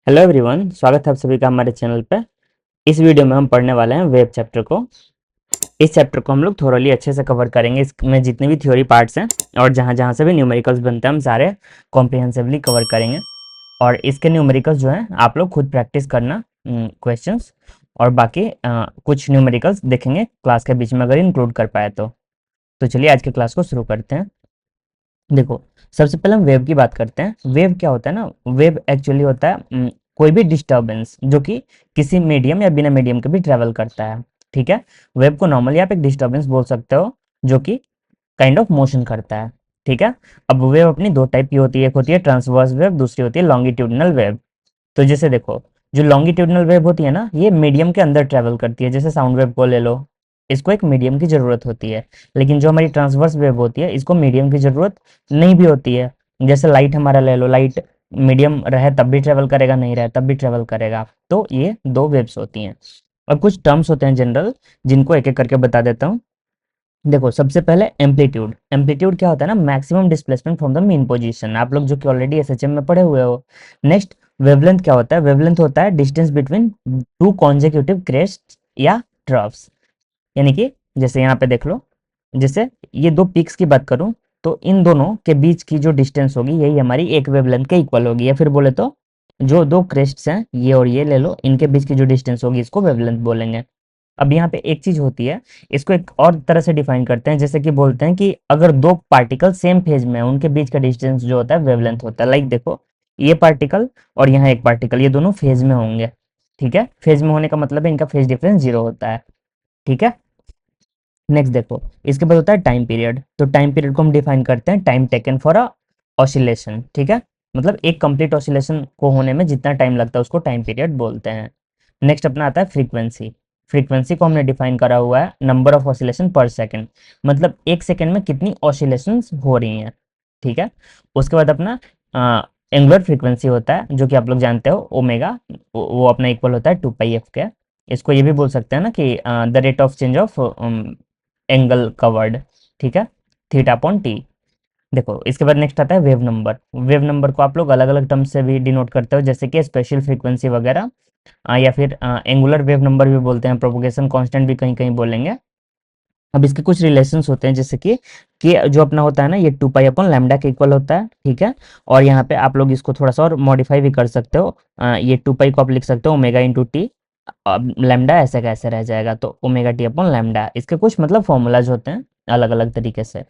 Hello everyone, स्वागत है आप सभी का हमारे चैनल पे। इस वीडियो में हम पढ़ने वाले हैं वेब चैप्टर को। इस चैप्टर को हम लोग थोरली अच्छे से कवर करेंगे। इसमें जितने भी थ्योरी पार्ट्स हैं और जहाँ जहाँ से भी न्यूमेरिकल्स बनते हैं हम सारे कॉम्प्रिहेंसिवली कवर करेंगे। और इसके न्यूमेरिकल्स जो हैं आप लोग खुद प्रैक्टिस करना क्वेश्चंस, और बाकी कुछ न्यूमेरिकल्स देखेंगे क्लास के बीच में अगर इंक्लूड कर पाए तो चलिए आज की क्लास को शुरू करते हैं। देखो, सबसे पहले हम वेव की बात करते हैं। वेव क्या होता है ना, वेव एक्चुअली होता है कोई भी डिस्टर्बेंस जो कि किसी मीडियम या बिना मीडियम के भी ट्रेवल करता है। ठीक है, वेव को नॉर्मली आप एक डिस्टर्बेंस बोल सकते हो जो कि काइंड ऑफ मोशन करता है। ठीक है, अब वेव अपनी दो टाइप की होती है, एक होती है ट्रांसवर्स वेव, दूसरी होती है लॉन्गिट्यूडिनल वेव। तो जैसे देखो, जो लॉन्गिट्यूडिनल वेव होती है ना, ये मीडियम के अंदर ट्रेवल करती है। जैसे साउंड वेव को ले लो, इसको एक मीडियम की ज़रूरत होती है। लेकिन जो हमारी ट्रांसवर्स वेव होती है, इसको मीडियम की ज़रूरत नहीं भी होती है। जैसे लाइट हमारा ले लो, लाइट मीडियम रहे तब भी ट्रेवल करेगा, नहीं रहे तब भी ट्रेवल करेगा। तो ये दो वेव्स होती हैं। अब कुछ टर्म्स होते हैं जनरल, जिनको एक एक करके बता देता हूँ। देखो, सबसे पहले एम्पलीट्यूड। एम्पलीट्यूड क्या होता है ना, maximum displacement from the mean position. आप लोग जो कि ऑलरेडी एसएचएम में पढ़े हुए हो। नेक्स्ट, वेवलेंथ क्या होता है? वेवलेंथ होता है distance between two consecutive crest या ट्रफ्स। यानी कि जैसे यहाँ पे देख लो, जैसे ये दो पीक्स की बात करूं तो इन दोनों के बीच की जो डिस्टेंस होगी यही हमारी एक वेवलेंथ के इक्वल होगी। या फिर बोले तो जो दो क्रेस्ट्स हैं, ये और ये ले लो, इनके बीच की जो डिस्टेंस होगी इसको वेवलेंथ बोलेंगे। अब यहाँ पे एक चीज होती है, इसको एक और तरह से डिफाइन करते हैं। जैसे कि बोलते हैं कि अगर दो पार्टिकल सेम फेज में है, उनके बीच का डिस्टेंस जो होता है वेवलेंथ होता है। लाइक देखो, ये पार्टिकल और यहाँ एक पार्टिकल, ये दोनों फेज में होंगे। ठीक है, फेज में होने का मतलब है इनका फेज डिफरेंस 0 होता है। ठीक है, नेक्स्ट देखो, इसके बाद होता है टाइम पीरियड। तो टाइम पीरियड को हम डिफाइन करते हैं time taken for a oscillation. ठीक है, मतलब एक कंप्लीट ऑसिलेशन को होने में जितना टाइम लगता है उसको टाइम पीरियड बोलते हैं। नेक्स्ट अपना आता है फ्रीक्वेंसी। फ्रीक्वेंसी को हमने डिफाइन करा हुआ है नंबर ऑफ ऑसिलेशन पर सेकंड, मतलब एक सेकंड में कितनी ऑसिलेशंस हो रही हैं। ठीक है, उसके बाद अपना एंगुलर फ्रीक्वेंसी होता है, जो कि आप लोग जानते हो ओमेगा, वो अपना इक्वल होता है 2 पाई एफ के। इसको ये भी बोल सकते हैं ना कि the rate of change of angle covered. ठीक है, थीटा अपॉन टी। देखो, इसके बाद नेक्स्ट आता है वेव नंबर। वेव नंबर को आप लोग अलग अलग टर्म से भी डिनोट करते हो, जैसे कि स्पेशल फ्रीक्वेंसी वगैरह, या फिर एंगुलर वेव नंबर भी बोलते हैं, प्रोपोगेशन कांस्टेंट भी कहीं कहीं बोलेंगे। अब इसके कुछ रिलेशंस होते हैं, जैसे कि जो अपना होता है ना, ये 2 पाई अपॉन लैम्डा के इक्वल होता है। ठीक है, और यहाँ पे आप लोग इसको थोड़ा सा और मॉडिफाई भी कर सकते हो। ये 2 पाई को आप लिख सकते हो ओमेगा इंटू टी। अब लैम्डा ऐसे कैसे रह जाएगा, तो ओमेगा टी अपॉन लैम्डा। इसके कुछ मतलब फॉर्मूलाज होते हैं अलग अलग तरीके से।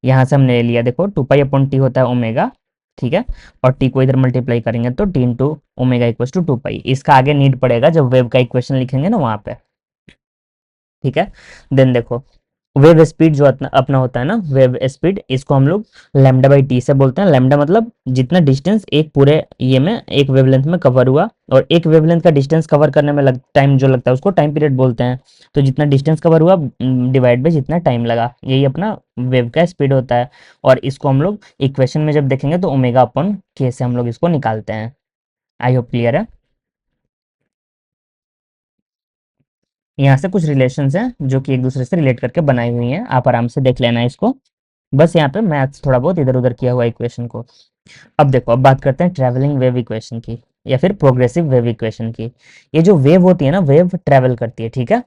यहाँ से हमने ले लिया, देखो 2 पाई अपॉन टी होता है ओमेगा। ठीक है, और टी को इधर मल्टीप्लाई करेंगे तो t into omega equal to 2 pi. इसका आगे नीड पड़ेगा जब वेव का इक्वेशन लिखेंगे ना वहाँ पे। ठीक है, देन देखो, वेव स्पीड जो अपना अपना होता है ना, वेव स्पीड, इसको हम लोग लैम्डा बाई टी से बोलते हैं। लैम्डा मतलब जितना डिस्टेंस एक पूरे ये में एक वेवलेंथ में कवर हुआ, और एक वेवलेंथ का डिस्टेंस कवर करने में टाइम जो लगता है उसको टाइम पीरियड बोलते हैं। तो जितना डिस्टेंस कवर हुआ डिवाइड बाई जितना टाइम लगा, यही अपना वेव का स्पीड होता है। और इसको हम लोग इक्वेशन में जब देखेंगे तो ओमेगा अपॉन के से हम लोग इसको निकालते हैं। आई होप क्लियर है। यहाँ से कुछ रिलेशंस हैं जो कि एक दूसरे से रिलेट करके बनाई हुई हैं, आप आराम से देख लेना इसको। बस यहाँ पे मैथ्स थोड़ा बहुत इधर उधर किया हुआ इक्वेशन को। अब देखो, अब बात करते हैं ट्रैवलिंग वेव इक्वेशन की, या फिर प्रोग्रेसिव वेव इक्वेशन की। ये जो वेव होती है ना, वेव ट्रैवल करती है। ठीक है,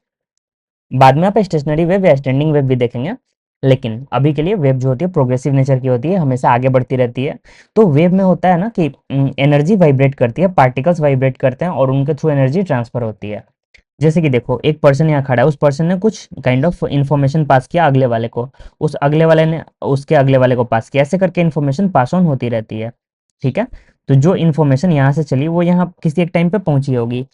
बाद में आप स्टेशनरी वेव या स्टैंडिंग वेव भी देखेंगे, लेकिन अभी के लिए वेव जो होती है प्रोग्रेसिव नेचर की होती है, हमेशा आगे बढ़ती रहती है। तो वेव में होता है ना कि एनर्जी वाइब्रेट करती है, पार्टिकल्स वाइब्रेट करते हैं और उनके थ्रू एनर्जी ट्रांसफर होती है। जैसे कि देखो, एक पर्सन यहाँ खड़ा है, उस पर्सन ने कुछ काइंड ऑफ इंफॉर्मेशन पास किया अगले वाले को, उस अगले वाले ने उसके अगले वाले को पास किया, ऐसे करके इंफॉर्मेशन पास ऑन होती रहती है। ठीक है, तो जो इंफॉर्मेशन यहाँ से चली वो यहाँ किसी एक टाइम पे पहुंची होगी।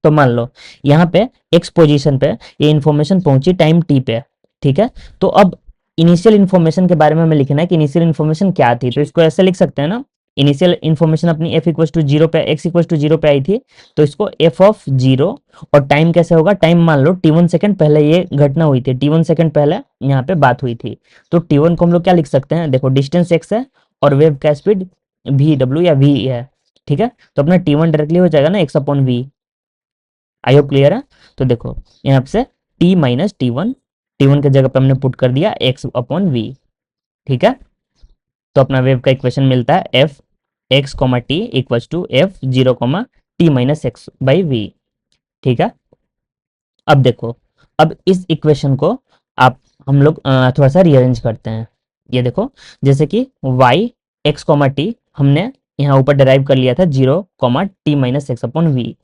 तो मान लो यहाँ पे एक्स पोजीशन पे ये इंफॉर्मेशन पहुंची टाइम टी पे। ठीक है, तो अब इनिशियल इंफॉर्मेशन के बारे में हमें लिखना है कि इनिशियल इंफॉर्मेशन क्या थी। तो इसको ऐसे लिख सकते हैं ना, इनिशियल इंफॉर्मेशन अपनी एफ इक्वल टू जीरो पे, एक्स इक्वल टू जीरो पे आई थी, तो इसको एफ ऑफ जीरो। और टाइम कैसे होगा, टाइम मान लो T1 सेकंड पहले ये घटना हुई थी, T1 सेकंड पहले यहाँ पे बात हुई थी। तो T1 को हम लोग क्या लिख सकते हैं, देखो डिस्टेंस एक्स है और वेव का स्पीड वी डब्ल्यू या वी है। ठीक है, तो अपना T1 डायरेक्टली हो जाएगा ना x upon v. I hope clear है। तो देखो, यहाँ से टी माइनस टी वन की जगह पे हमने पुट कर दिया एक्स अपॉन वी। ठीक है, तो अपना वेव का इक्वेशन मिलता है f x comma t equals to f zero comma t minus x by v. ठीक है, अब देखो, अब इस इक्वेशन को आप हम लोग थोड़ा सा रीअरेंज करते हैं। ये देखो, जैसे कि y एक्स कॉमा टी हमने यहाँ ऊपर डिराइव कर लिया था zero comma t minus x upon v.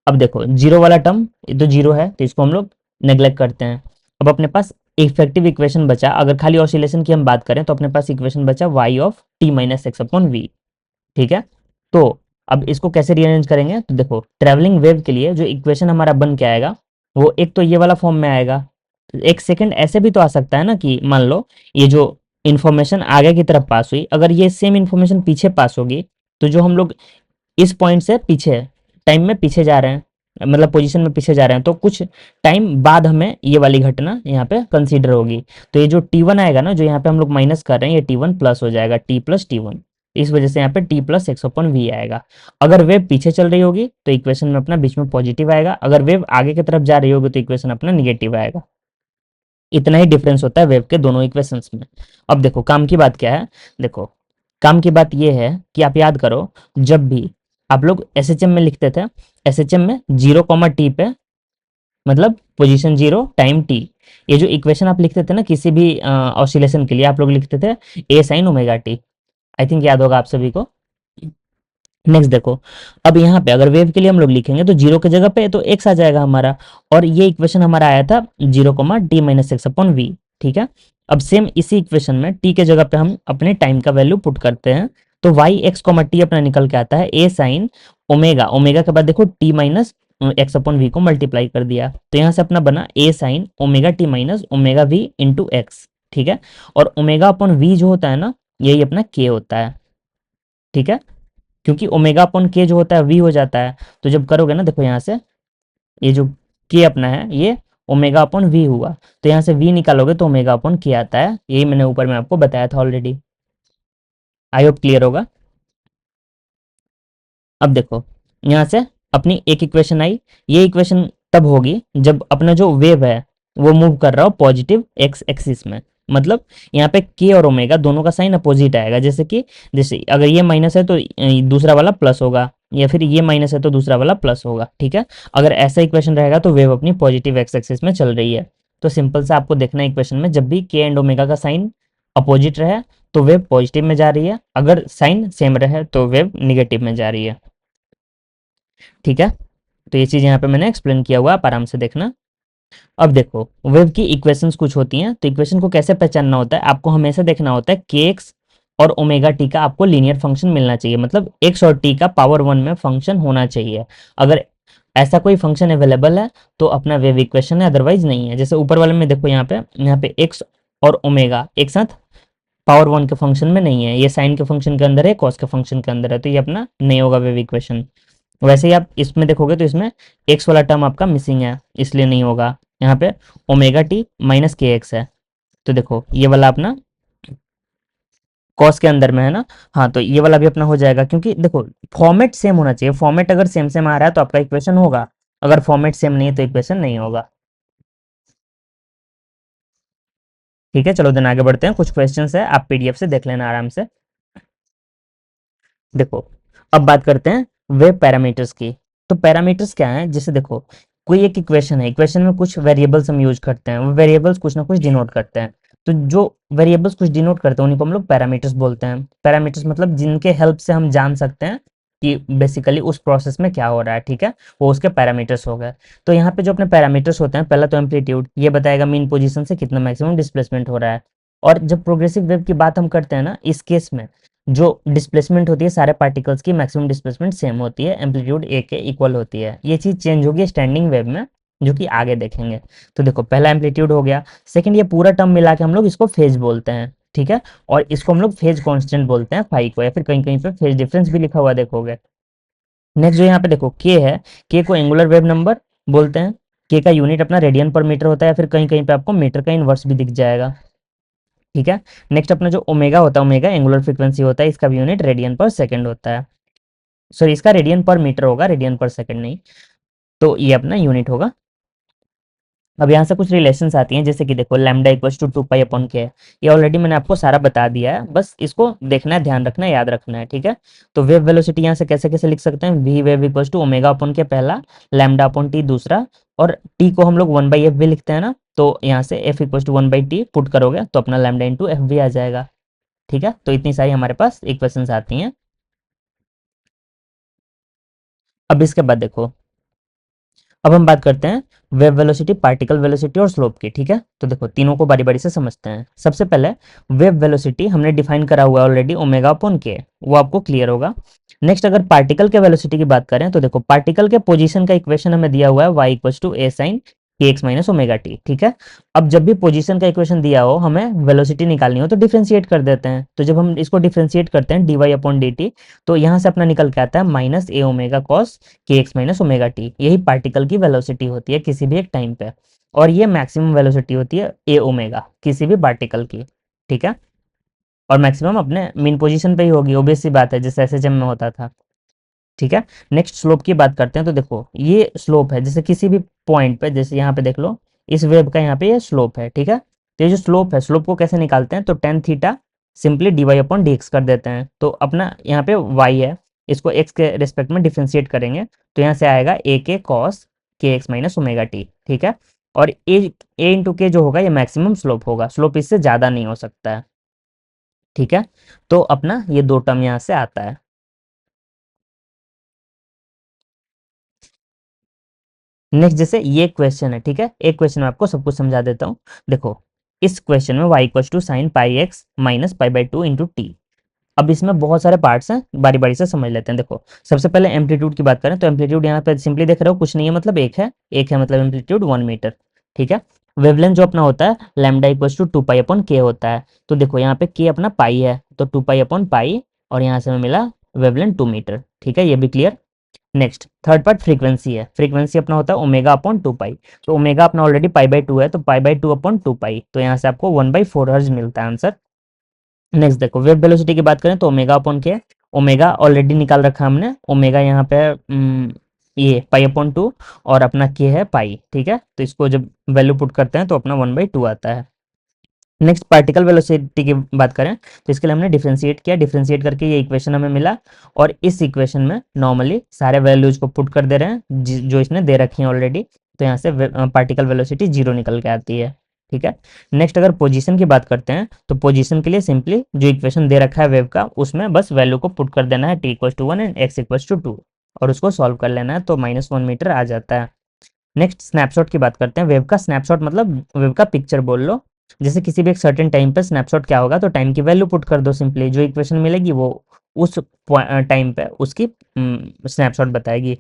अब देखो जीरो वाला टर्म ये तो जीरो है, तो इसको हम लोग नेग्लेक्ट करते हैं। अब अपने पास इफेक्टिव इक्वेशन बचा, अगर खाली ऑसिलेशन की हम बात करें तो अपने पास इक्वेशन बचा y of t minus x upon v. ठीक है, तो अब इसको कैसे रीअरेंज करेंगे, तो देखो ट्रैवलिंग वेव के लिए जो इक्वेशन हमारा बन के आएगा वो एक तो ये वाला फॉर्म में आएगा। एक सेकंड ऐसे भी तो आ सकता है ना कि मान लो ये जो इन्फॉर्मेशन आगे की तरफ पास हुई, अगर ये सेम इन्फॉर्मेशन पीछे पास होगी, तो जो हम लोग इस पॉइंट से पीछे टाइम में पीछे जा रहे हैं, मतलब पोजीशन में पीछे जा रहे हैं, तो कुछ टाइम बाद हमें ये वाली घटना यहाँ पे कंसीडर होगी। तो ये जो T1 आएगा ना, जो यहाँ पे हम लोग माइनस कर रहे हैं, ये T1 प्लस हो जाएगा, T प्लस T1। इस वजह से यहाँ पे T plus x upon v आएगा। अगर वेव पीछे चल रही होगी तो इक्वेशन में अपना बीच में पॉजिटिव आएगा, अगर वेव आगे की तरफ जा रही होगी तो इक्वेशन अपना निगेटिव आएगा। इतना ही डिफरेंस होता है वेव के दोनों इक्वेशंस में। अब देखो काम की बात क्या है, देखो काम की बात ये है कि आप याद करो, जब भी आप लोग एसएचएम में लिखते थे, एसएचएम में जीरो कॉमा टी पे मतलब पोजीशन जीरो टाइम टी, ये जो इक्वेशन आप लिखते थे ना किसी भी ऑसिलेशन के लिए, आप लोग लिखते थे A sine omega T. I think याद होगा आप सभी को। नेक्स्ट देखो, अब यहाँ पे अगर वेव के लिए हम लोग लिखेंगे तो जीरो की जगह पे तो एक्स आ जाएगा हमारा, और ये इक्वेशन हमारा आया था zero comma t minus x upon v. ठीक है, अब सेम इसी इक्वेशन में टी के जगह पे हम अपने टाइम का वैल्यू पुट करते हैं, तो वाई एक्स कॉमा टी अपना निकल के आता है ए साइन ओमेगा, ओमेगा के बाद देखो T minus x upon V को मल्टीप्लाई कर दिया, तो यहाँ से अपना बना A sine omega T minus omega V into X. ठीक है, और ओमेगा अपॉन वी जो होता है ना, यही अपना के होता है। ठीक है, क्योंकि ओमेगा अपॉन के जो होता है वी हो जाता है, तो जब करोगे ना देखो यहाँ से, ये जो के अपना है ये ओमेगा अपॉन वी हुआ, तो यहाँ से वी निकालोगे तो ओमेगा अपॉन के आता है, यही मैंने ऊपर में आपको बताया था ऑलरेडी। आई होप क्लियर होगा। अब देखो यहाँ से अपनी एक इक्वेशन आई, ये इक्वेशन तब होगी जब अपना जो वेव है वो मूव कर रहा हो पॉजिटिव एक्स एक्सिस में, मतलब यहाँ पे के और ओमेगा दोनों का साइन अपोजिट आएगा, जैसे कि जैसे अगर ये माइनस है तो दूसरा वाला प्लस होगा, या फिर ये माइनस है तो दूसरा वाला प्लस होगा। ठीक है, अगर ऐसा इक्वेशन रहेगा तो वेव अपनी पॉजिटिव एक्स एक्सिस में चल रही है। तो सिंपल से आपको देखना है इक्वेशन में, जब भी के एंड ओमेगा का साइन अपोजिट रहे तो वेव पॉजिटिव में जा रही है, अगर साइन सेम रहे तो वेव निगेटिव में जा रही है। ठीक है, तो ये चीज़ यहाँ पे मैंने एक्सप्लेन किया हुआ, आप आराम से देखना। अब देखो वेव की इक्वेशंस कुछ होती हैं, तो इक्वेशन को कैसे पहचानना होता है, आपको हमेशा देखना होता है के एक्स और ओमेगा टी का आपको लीनियर फंक्शन मिलना चाहिए, मतलब एक्स और टी का पावर वन में फंक्शन होना चाहिए। अगर ऐसा कोई फंक्शन अवेलेबल है तो अपना वेव इक्वेशन है, अदरवाइज नहीं है। जैसे ऊपर वाले में देखो, यहाँ पे एक्स और ओमेगा एक साथ पावर वन के फंक्शन में नहीं है, ये साइन के फंक्शन के अंदर है, कॉस के फंक्शन के अंदर है, तो ये अपना नहीं होगा वेव इक्वेशन। वैसे ही आप इसमें देखोगे तो इसमें एक्स वाला टर्म आपका मिसिंग है, इसलिए नहीं होगा। यहाँ पे ओमेगा टी माइनस के एक्स है, तो देखो ये वाला अपना कॉस के अंदर में है ना, हाँ तो ये वाला भी अपना हो जाएगा, क्योंकि देखो फॉर्मेट सेम होना चाहिए, फॉर्मेट अगर सेम सेम आ रहा है तो आपका इक्वेशन होगा, अगर फॉर्मेट सेम नहीं है तो इक्वेशन नहीं होगा। ठीक है, चलो दिन आगे बढ़ते हैं, कुछ क्वेश्चंस है आप पीडीएफ से देख लेना आराम से। देखो अब बात करते हैं वेव पैरामीटर्स की। तो पैरामीटर्स क्या हैं, जैसे देखो कोई एक इक्वेशन है, इक्वेशन में कुछ वेरिएबल्स हम यूज करते हैं, वो वेरिएबल्स कुछ ना कुछ डिनोट करते हैं, तो जो वेरिएबल्स कुछ डिनोट करते हैं उन्हीं को हम लोग पैरामीटर्स बोलते हैं। पैरामीटर्स मतलब जिनके हेल्प से हम जान सकते हैं कि बेसिकली उस प्रोसेस में क्या हो रहा है। ठीक है, वो उसके पैरामीटर्स हो गए। तो यहाँ पे जो अपने पैरामीटर्स होते हैं, पहला तो एम्पलीट्यूड, ये बताएगा मीन पोजीशन से कितना मैक्सिमम डिस्प्लेसमेंट हो रहा है। और जब प्रोग्रेसिव वेव की बात हम करते हैं ना, इस केस में जो डिस्प्लेसमेंट होती है सारे पार्टिकल्स की मैक्सिमम डिस्प्लेसमेंट सेम होती है, एम्पलीट्यूड ए के इक्वल होती है। ये चीज़ चेंज होगी स्टैंडिंग वेव में, जो कि आगे देखेंगे। तो देखो पहला एम्पलीट्यूड हो गया, सेकंड ये पूरा टर्म मिला के हम लोग इसको फेज बोलते हैं। ठीक है, और इसको हम लोग फेज कांस्टेंट बोलते हैं फाई को, या फिर कहीं कहीं पे फेज डिफरेंस भी लिखा हुआ देखोगे। नेक्स्ट जो यहाँ पे देखो के है, के को एंगुलर वेव नंबर बोलते हैं, के का यूनिट अपना रेडियन पर मीटर होता है, फिर कहीं कहीं पे आपको मीटर का इनवर्स भी दिख जाएगा। ठीक है, नेक्स्ट अपना जो ओमेगा होता है, ओमेगा एंगुलर फ्रीक्वेंसी होता है, इसका भी यूनिट रेडियन पर सेकंड होता है, सॉरी इसका रेडियन पर मीटर होगा, रेडियन पर सेकंड नहीं, तो ये अपना यूनिट होगा अब यहाँ से कुछ रिलेशंस आती हैं, जैसे कि देखो lambda equals to 2 pi upon k, ये ऑलरेडी मैंने आपको सारा बता दिया है, बस इसको देखना है, ध्यान रखना है, याद रखना है, ठीक है। तो वेव वेलोसिटी यहाँ से कैसे कैसे लिख सकते हैं, v wave equals to omega upon k पहला, लैम्डा अपॉन टी दूसरा, और टी को हम लोग 1/f भी लिखते हैं ना, तो यहाँ से F equals to 1/t put करोगे तो अपना लैम्डा इंटू एफ भी आ जाएगा, ठीक है। तो इतनी सारी हमारे पास इक्वेशंस आती हैं। अब इसके बाद देखो, अब हम बात करते हैं वेव वेलोसिटी, पार्टिकल वेलोसिटी और स्लोप की, ठीक है। तो देखो तीनों को बारी बारी से समझते हैं। सबसे पहले वेव वेलोसिटी हमने डिफाइन करा हुआ है ऑलरेडी, ओमेगा अपॉन के, वो आपको क्लियर होगा। नेक्स्ट अगर पार्टिकल के वेलोसिटी की बात करें तो देखो पार्टिकल के पोजीशन का इक्वेशन हमें दिया हुआ है y equals to a sin kx minus omega t, ठीक है। अब जब भी पोजीशन का इक्वेशन दिया हो, हमें वेलोसिटी निकालनी हो तो डिफरेंशिएट कर देते हैं। तो जब हम इसको डिफरेंशिएट करते हैं dy अपॉन dt, तो यहाँ से अपना निकल के आता है माइनस ए ओमेगा कॉस के एक्स माइनस ओमेगा टी। यही पार्टिकल की वेलोसिटी होती है किसी भी एक टाइम पे, और ये मैक्सिमम वेलोसिटी होती है ए ओमेगा किसी भी पार्टिकल की, ठीक है। और मैक्सिमम अपने मीन पोजीशन पे ही होगी, ऑब्वियस सी बात है, जैसे एसएचएम में होता था, ठीक है। नेक्स्ट स्लोप की बात करते हैं, तो देखो ये स्लोप है, जैसे किसी भी पॉइंट पे, जैसे यहाँ पे देख लो, इस वेब का यहाँ पे ये स्लोप है, ठीक है। तो ये जो स्लोप है, स्लोप को कैसे निकालते हैं, तो tan theta simply d y upon d x कर देते हैं। तो अपना यहाँ पे वाई है, इसको एक्स के रिस्पेक्ट में डिफ्रेंशिएट करेंगे, तो यहाँ से आएगा ए के कॉस के एक्स माइनस ओमेगा टी, ठीक है। और ए इंटू के जो होगा ये मैक्सिमम स्लोप होगा, स्लोप इससे ज़्यादा नहीं हो सकता है, ठीक है। तो अपना ये दो टर्म यहाँ से आता है। नेक्स्ट जैसे ये क्वेश्चन है, ठीक है, एक क्वेश्चन में आपको सब कुछ समझा देता हूँ। देखो इस क्वेश्चन में y equal to sine pi x minus pi by two into t. अब इसमें बहुत सारे पार्ट्स हैं, बारी बारी से समझ लेते हैं। देखो सबसे पहले एम्पलीट्यूड की बात करें तो एम्पलीट्यूड यहाँ पे सिंपली देख रहे हो, कुछ नहीं है, मतलब एक है मतलब एम्पलीट्यूड 1 मीटर, ठीक है। वेवलेंथ जो अपना होता है lambda equal to 2 pi upon k होता है। तो देखो यहाँ पे के अपना पाई है, तो 2 पाई अपॉन पाई, और यहाँ से हमें मिला वेवलेंथ 2 मीटर, ठीक है, ये भी clear. Next third part frequency है, फ्रीक्वेंसी अपना होता है ओमेगा अपॉन 2 पाई। तो ओमेगा अपना ऑलरेडी पाई बाई टू है, तो पाई बाई टू अपॉन 2 पाई, तो यहाँ से आपको 1/4 हर्ज मिलता है आंसर। नेक्स्ट देखो वेव वेलोसिटी की बात करें तो ओमेगा अपॉन के, ओमेगा ऑलरेडी निकाल रखा है हमने, ओमेगा यहाँ पे ये पाई अपॉन टू, और अपना के है पाई, ठीक है। तो इसको जब वैल्यू पुट करते हैं तो अपना 1/2 आता है। नेक्स्ट पार्टिकल वेलोसिटी की बात करें तो इसके लिए हमने डिफरेंशिएट किया, डिफरेंशिएट करके ये इक्वेशन हमें मिला, और इस इक्वेशन में नॉर्मली सारे वैल्यूज को पुट कर दे रहे हैं जो इसने दे रखी हैं ऑलरेडी, तो यहाँ से पार्टिकल वेलोसिटी 0 निकल के आती है, ठीक है। नेक्स्ट अगर पोजीशन की बात करते हैं तो पोजीशन के लिए सिंपली जो इक्वेशन दे रखा है वेव का, उसमें बस वैल्यू को पुट कर देना है, t equals to 1 and x equals to 2, और उसको सॉल्व कर लेना है, तो -1 मीटर आ जाता है। नेक्स्ट स्नैपशॉट की बात करते हैं, वेव का स्नैपशॉट मतलब वेव का पिक्चर बोल लो। जैसे किसी भी एक सर्टेन टाइम पे स्नैपशॉट क्या होगा, तो टाइम की वैल्यू पुट कर दो, सिंपली जो इक्वेशन मिलेगी वो उस टाइम पे उसकी स्नैपशॉट बताएगी।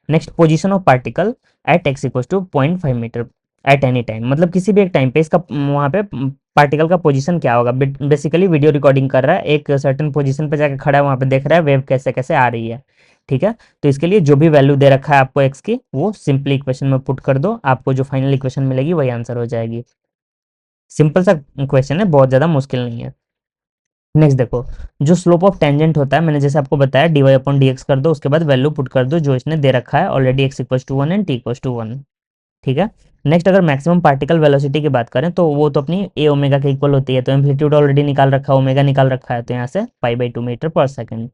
Next position of particle at x equal to 0.5 metre at any time, मतलब किसी भी एक टाइम पे इसका वहाँ पे पार्टिकल का पोजीशन क्या होगा, बेसिकली वीडियो रिकॉर्डिंग कर रहा है, एक सर्टेन पोजीशन पे जाके खड़ा है, वहाँ पे देख रहा है वेव कैसे कैसे आ रही है, ठीक है। तो इसके लिए जो भी वैल्यू दे रखा है आपको एक्स की, वो सिंपली इक्वेशन में पुट कर दो, आपको जो फाइनल इक्वेशन मिलेगी वही आंसर हो जाएगी। सिंपल सा क्वेश्चन है, बहुत ज़्यादा मुश्किल नहीं है। नेक्स्ट देखो जो स्लोप ऑफ टेंजेंट होता है, मैंने जैसे आपको बताया d y upon d x कर दो, उसके बाद वैल्यू पुट कर दो जो इसने दे रखा है already, x equal to 1 and t equal to 1, ठीक है। नेक्स्ट अगर मैक्सिमम पार्टिकल वेलोसिटी की बात करें तो वो तो अपनी ए ओमेगा के इक्वल होती है, तो एम्पलीट्यूड ऑलरेडी निकाल रखा है, ओमेगा निकाल रखा है, तो यहाँ से pi by 2 metre per second.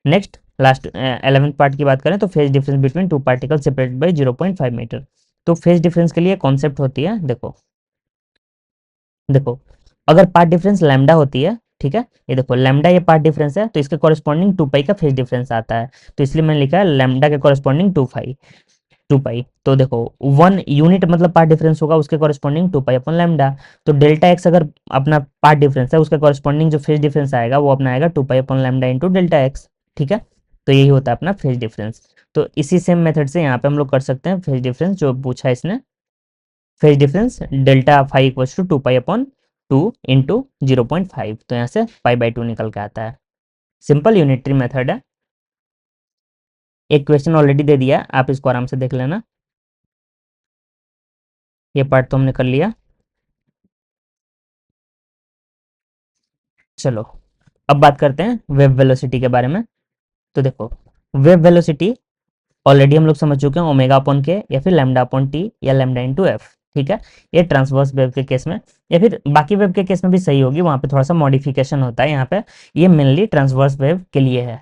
Next last 11th part की बात करें तो phase difference between two particle separated by 0.5 metre. तो फेज डिफरेंस के लिए कॉन्सेप्ट होती है, देखो देखो अगर पार्ट डिफरेंस लैम्डा होती है, ठीक है, ये देखो लैम्डा ये पार्ट डिफरेंस है, तो इसके कॉरेस्पॉन्डिंग 2 पाई का फेज डिफरेंस आता है, तो इसलिए मैंने लिखा है लैम्डा के कॉरेस्पॉन्डिंग 2 पाई। तो देखो 1 यूनिट मतलब पार्ट डिफरेंस होगा, उसके कॉरेस्पॉन्डिंग 2 पाई अपन लैम्डा। तो डेल्टा एक्स अगर अपना पार्ट डिफरेंस है, उसका कॉरेस्पॉन्डिंग जो फेज डिफरेंस आएगा वो अपना आएगा 2 पाई अपन लैम्डा इंटू डेल्टा एक्स, ठीक है। तो यही होता है अपना फेज डिफरेंस। तो इसी सेम मेथड से यहाँ पे हम लोग कर सकते हैं फेज डिफरेंस जो पूछा है इसने, phase difference delta phi equal to 2 pi upon 2 into 0.5, तो यहाँ से पाई बाई 2 निकल के आता है। सिंपल यूनिटरी मेथड है। एक क्वेश्चन ऑलरेडी दे दिया है, आप इसको आराम से देख लेना। ये पार्ट तो हमने कर लिया। चलो अब बात करते हैं वेव वेलोसिटी के बारे में। तो देखो वेव वेलोसिटी ऑलरेडी हम लोग समझ चुके हैं, ओमेगा अपॉन के या फिर लैम्डा अपॉन टी या लैम्डा इंटू एफ। ठीक है, ये ट्रांसवर्स वेव के केस में, या फिर बाकी वेव के केस में भी सही होगी, वहां पे थोड़ा सा मॉडिफिकेशन होता है, यहाँ पे ये मेनली ट्रांसवर्स वेव के लिए है।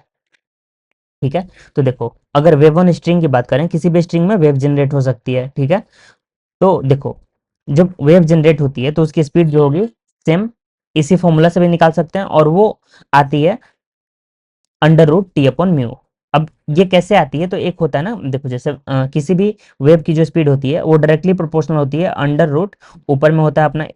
ठीक है, तो देखो अगर वेव ऑन स्ट्रिंग की बात करें, किसी भी स्ट्रिंग में वेव जनरेट हो सकती है। ठीक है, तो देखो जब वेव जनरेट होती है तो उसकी स्पीड जो होगी सेम इसी फॉर्मूला से भी निकाल सकते हैं, और वो आती है under root t upon mu. अब ये कैसे आती है, तो एक होता है ना, देखो जैसे किसी भी वेव की जो स्पीड होती है वो डायरेक्टली प्रोपोर्शनल होती है अंडर रूट, ऊपर में होता है अपना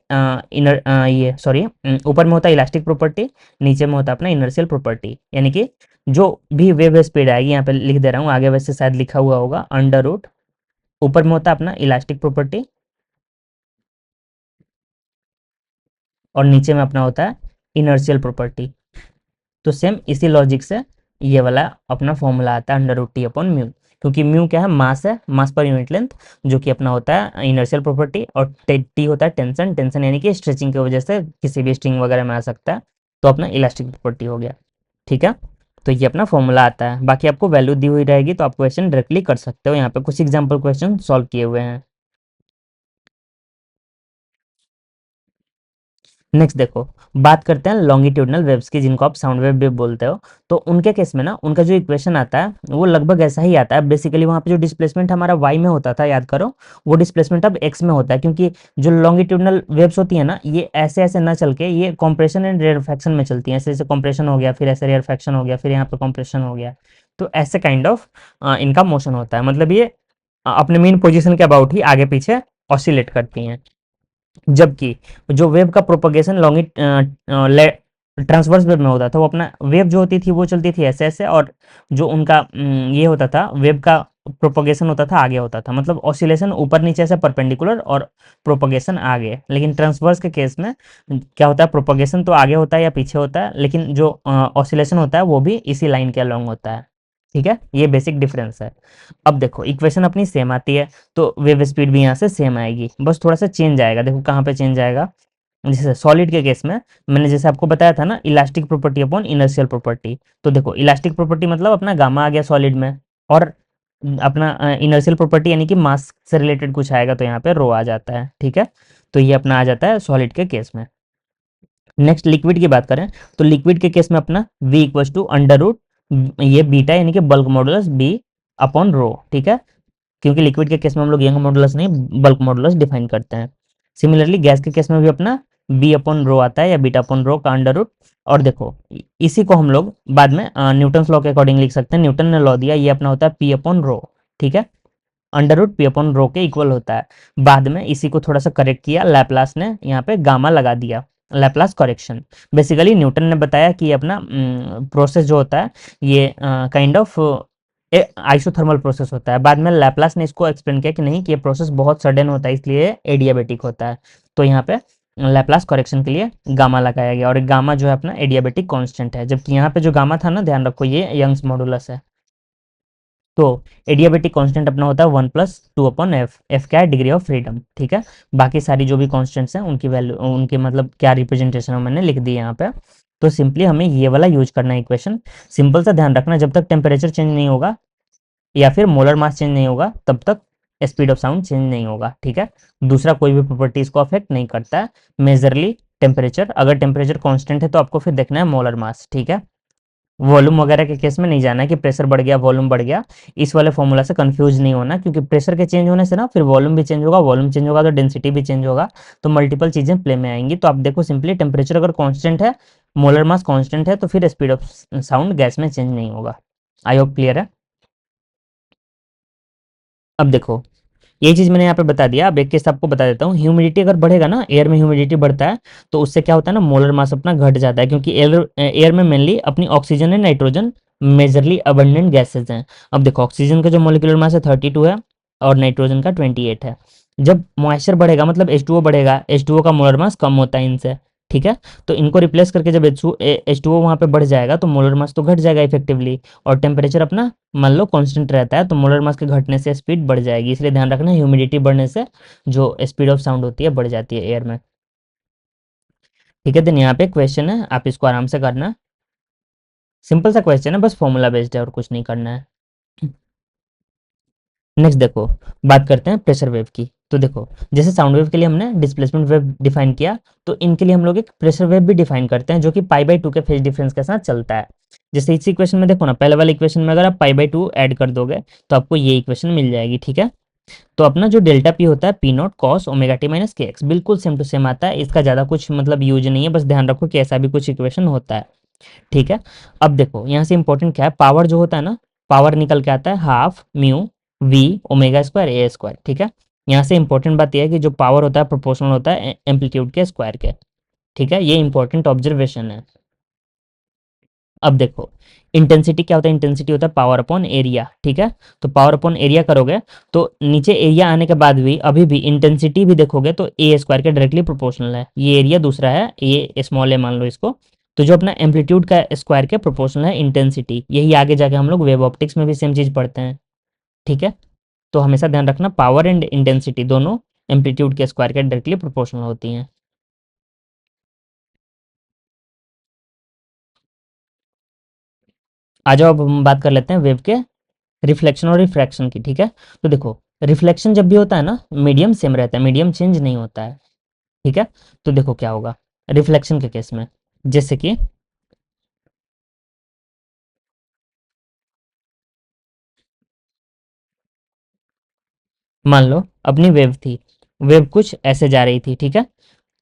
इनर ये सॉरी ऊपर में होता है इलास्टिक प्रॉपर्टी, नीचे में होता है अपना इनर्शियल प्रॉपर्टी, यानी कि जो भी वेव स्पीड आएगी, यहाँ पे लिख दे रहा हूँ, आगे वैसे शायद लिखा हुआ होगा, अंडर रूट ऊपर में होता है अपना इलास्टिक प्रॉपर्टी और नीचे में अपना होता है इनर्शियल प्रॉपर्टी। तो सेम इसी लॉजिक से ये वाला अपना फॉर्मूला आता है under root t upon mu, क्योंकि म्यू क्या है, मास पर यूनिट लेंथ, जो कि अपना होता है इनर्शियल प्रॉपर्टी, और टी होता है टेंशन, टेंशन यानी कि स्ट्रेचिंग की वजह से किसी भी स्ट्रिंग वगैरह में आ सकता है, तो अपना इलास्टिक प्रॉपर्टी हो गया। ठीक है, तो ये अपना फॉर्मूला आता है, बाकी आपको वैल्यू दी हुई रहेगी तो आप क्वेश्चन डायरेक्टली कर सकते हो, यहाँ पे कुछ एग्जाम्पल क्वेश्चन सॉल्व किए हुए हैं। नेक्स्ट देखो, बात करते हैं लॉन्गिट्यूडनल वेव्स की, जिनको आप साउंड वेव भी बोलते हो। तो उनके केस में ना उनका जो इक्वेशन आता है वो लगभग ऐसा ही आता है। बेसिकली वहाँ पे जो डिस्प्लेसमेंट हमारा वाई में होता था, याद करो, वो डिस्प्लेसमेंट अब एक्स में होता है, क्योंकि जो लॉन्गिट्यूडनल वेव्स होती है ना, ये ऐसे ऐसे ना चल के ये कॉम्प्रेशन एंड रेयरफैक्शन में चलती हैं। ऐसे ऐसे कॉम्प्रेशन हो गया, फिर ऐसे रेयरफैक्शन हो गया, फिर यहाँ पे कॉम्प्रेशन हो गया, तो ऐसे काइंड ऑफ इनका मोशन होता है, मतलब ये अपने मेन पोजिशन के अबाउट ही आगे पीछे ऑसिलेट करती हैं। जबकि जो वेव का प्रोपगेशन लॉन्गी ट्रांसवर्स वेव में होता था, वो अपना वेव जो होती थी वो चलती थी ऐसे ऐसे, और जो उनका ये होता था वेव का प्रोपगेशन होता था आगे होता था, मतलब ऑसिलेशन ऊपर नीचे से परपेंडिकुलर और प्रोपगेशन आगे। लेकिन ट्रांसवर्स के केस में क्या होता है, प्रोपगेशन तो आगे होता है या पीछे होता है, लेकिन जो ऑसिलेशन होता है वो भी इसी लाइन के अलोंग होता है। ठीक है, ये बेसिक डिफरेंस है। अब देखो इक्वेशन अपनी सेम आती है, तो वेव स्पीड भी यहाँ से सेम आएगी, बस थोड़ा सा चेंज आएगा। देखो कहाँ पे चेंज आएगा, जैसे सॉलिड के केस में मैंने जैसे आपको बताया था ना, elastic property upon inertial property. तो देखो इलास्टिक प्रॉपर्टी मतलब अपना गामा आ गया सॉलिड में, और अपना इनर्शियल प्रॉपर्टी यानी कि मास से रिलेटेड कुछ आएगा, तो यहाँ पे रो आ जाता है। ठीक है, तो ये अपना आ जाता है सॉलिड के केस में। नेक्स्ट लिक्विड की बात करें, तो लिक्विड के केस में अपना v equals to under root ये बीटा यानी कि bulk modulus b upon rho. ठीक है, क्योंकि लिक्विड के केस में हम लोग यंग मॉडुलस नहीं बल्क मॉडुलस डिफाइन करते हैं। सिमिलरली गैस के केस में भी अपना बी अपॉन रो आता है, या बीटा अपॉन रो का अंडर रूट। और देखो इसी को हम लोग बाद में न्यूटन लॉ के अकॉर्डिंग लिख सकते हैं। न्यूटन ने लॉ दिया, ये अपना होता है पी अपॉन रो। ठीक है, under root p upon rho के इक्वल होता है। बाद में इसी को थोड़ा सा करेक्ट किया लैपलास ने, यहाँ पे गामा लगा दिया, लैपलास करेक्शन। बेसिकली न्यूटन ने बताया कि अपना प्रोसेस जो होता है ये काइंड ऑफ आइसोथर्मल प्रोसेस होता है। बाद में लैपलास ने इसको एक्सप्लेन किया कि नहीं, कि ये प्रोसेस बहुत सडन होता है, इसलिए एडियाबेटिक होता है। तो यहाँ पे लैपलास करेक्शन के लिए गामा लगाया गया, और गामा जो है अपना एडियाबेटिक कांस्टेंट है, जबकि यहाँ पे जो गामा था ना, ध्यान रखो, ये यंग्स मॉडुलस है। तो एडियाबेटिक कांस्टेंट अपना होता है 1+2/f। एफ क्या है, डिग्री ऑफ फ्रीडम। ठीक है, बाकी सारी जो भी कांस्टेंट्स हैं उनकी वैल्यू, उनके मतलब क्या रिप्रेजेंटेशन है मैंने लिख दी यहाँ पे। तो सिंपली हमें ये वाला यूज करना है इक्वेशन। सिंपल सा ध्यान रखना, जब तक टेम्परेचर चेंज नहीं होगा या फिर मोलर मास चेंज नहीं होगा, तब तक स्पीड ऑफ साउंड चेंज नहीं होगा। ठीक है, दूसरा कोई भी प्रॉपर्टी इसको अफेक्ट नहीं करता है, मेजरली टेम्परेचर। अगर टेम्परेचर कांस्टेंट है तो आपको फिर देखना है मोलर मास। ठीक है, वॉल्यूम वगैरह के केस में नहीं जाना है कि प्रेशर बढ़ गया वॉल्यूम बढ़ गया, इस वाले फॉर्मूला से कंफ्यूज नहीं होना, क्योंकि प्रेशर के चेंज होने से ना फिर वॉल्यूम भी चेंज होगा, वॉल्यूम चेंज होगा तो डेंसिटी भी चेंज होगा, तो मल्टीपल चीजें प्ले में आएंगी। तो आप देखो सिंपली टेम्परेचर अगर कांस्टेंट है, मोलर मास कांस्टेंट है, तो फिर स्पीड ऑफ साउंड गैस में चेंज नहीं होगा। आई होप क्लियर है। अब देखो ये चीज मैंने यहाँ पे बता दिया, अब एक केस आपको बता देता हूँ। ह्यूमिडिटी अगर बढ़ेगा ना, एयर में ह्यूमिडिटी बढ़ता है, तो उससे क्या होता है ना, मोलर मास अपना घट जाता है, क्योंकि एयर एयर में मेनली अपनी oxygen and nitrogen majorly abundant gases हैं। अब देखो ऑक्सीजन का जो मोलिकुलर मास है 32 है, और नाइट्रोजन का 28 है। जब मॉइस्चर बढ़ेगा मतलब H2O बढ़ेगा, H2O का मोलर मास कम होता है इनसे। ठीक है, तो इनको रिप्लेस करके जब H2O वहाँ पे बढ़ जाएगा तो मोलर मास तो घट जाएगा इफेक्टिवली, और टेम्परेचर अपना मान लो कांस्टेंट रहता है, तो मोलर मास के घटने से स्पीड बढ़ जाएगी। इसलिए ध्यान रखना ह्यूमिडिटी बढ़ने से जो स्पीड ऑफ साउंड होती है बढ़ जाती है एयर में। ठीक है, देन यहाँ पे क्वेश्चन है, आप इसको आराम से करना। सिंपल सा क्वेश्चन है, बस फॉर्मूला बेस्ड है और कुछ नहीं करना है। नेक्स्ट देखो, बात करते हैं प्रेशर वेव की। तो देखो, जैसे साउंड वेव के लिए हमने डिस्प्लेसमेंट वेव डिफाइन किया, तो इनके लिए हम लोग एक प्रेशर वेव भी डिफाइन करते हैं, जो कि पाई बाई टू के फेज डिफरेंस के साथ चलता है। जैसे इस इक्वेशन में देखो ना, पहले वाले इक्वेशन में अगर आप पाई बाई टू ऐड कर दोगे तो आपको ये इक्वेशन मिल जाएगी, ठीक है। तो अपना जो डेल्टा पी होता है P not cos omega T minus के एक्स, बिल्कुल सेम टू सेम आता है, इसका ज़्यादा कुछ मतलब यूज नहीं है, बस ध्यान रखो कि ऐसा भी कुछ इक्वेशन होता है, ठीक है। अब देखो यहाँ से इंपॉर्टेंट क्या है, पावर जो होता है ना, पावर निकल के आता है half mu v omega square a square, ठीक है। यहाँ से इंपॉर्टेंट बात यह है कि जो पावर होता है प्रोपोर्शनल होता है एम्पलीट्यूड के स्क्वायर के, ठीक है, ये इंपॉर्टेंट ऑब्जर्वेशन है। अब देखो, इंटेंसिटी क्या होता है, इंटेंसिटी होता है पावर अपॉन एरिया, ठीक है। तो पावर अपॉन एरिया करोगे तो नीचे एरिया आने के बाद भी अभी भी इंटेंसिटी भी देखोगे तो ए स्क्वायर के डायरेक्टली प्रोपोर्शनल है, ये एरिया दूसरा है, ये स्मॉल ए मान लो इसको। तो जो अपना एम्पलीट्यूड का स्क्वायर के प्रोपोर्शनल है इंटेंसिटी, यही आगे जाके हम लोग वेव ऑप्टिक्स में भी सेम चीज पढ़ते हैं, ठीक है। तो हमेशा ध्यान रखना पावर एंड इंटेंसिटी दोनों एम्पलीट्यूड के स्क्वायर के डायरेक्टली प्रोपोर्शनल होती हैं। आ जाओ, अब हम बात कर लेते हैं वेव के रिफ्लेक्शन और रिफ्रैक्शन की, ठीक है। तो देखो, रिफ्लेक्शन जब भी होता है ना, मीडियम सेम रहता है, मीडियम चेंज नहीं होता है, ठीक है। तो देखो क्या होगा रिफ्लेक्शन के केस में, जैसे कि मान लो अपनी वेव थी, वेव कुछ ऐसे जा रही थी, ठीक है।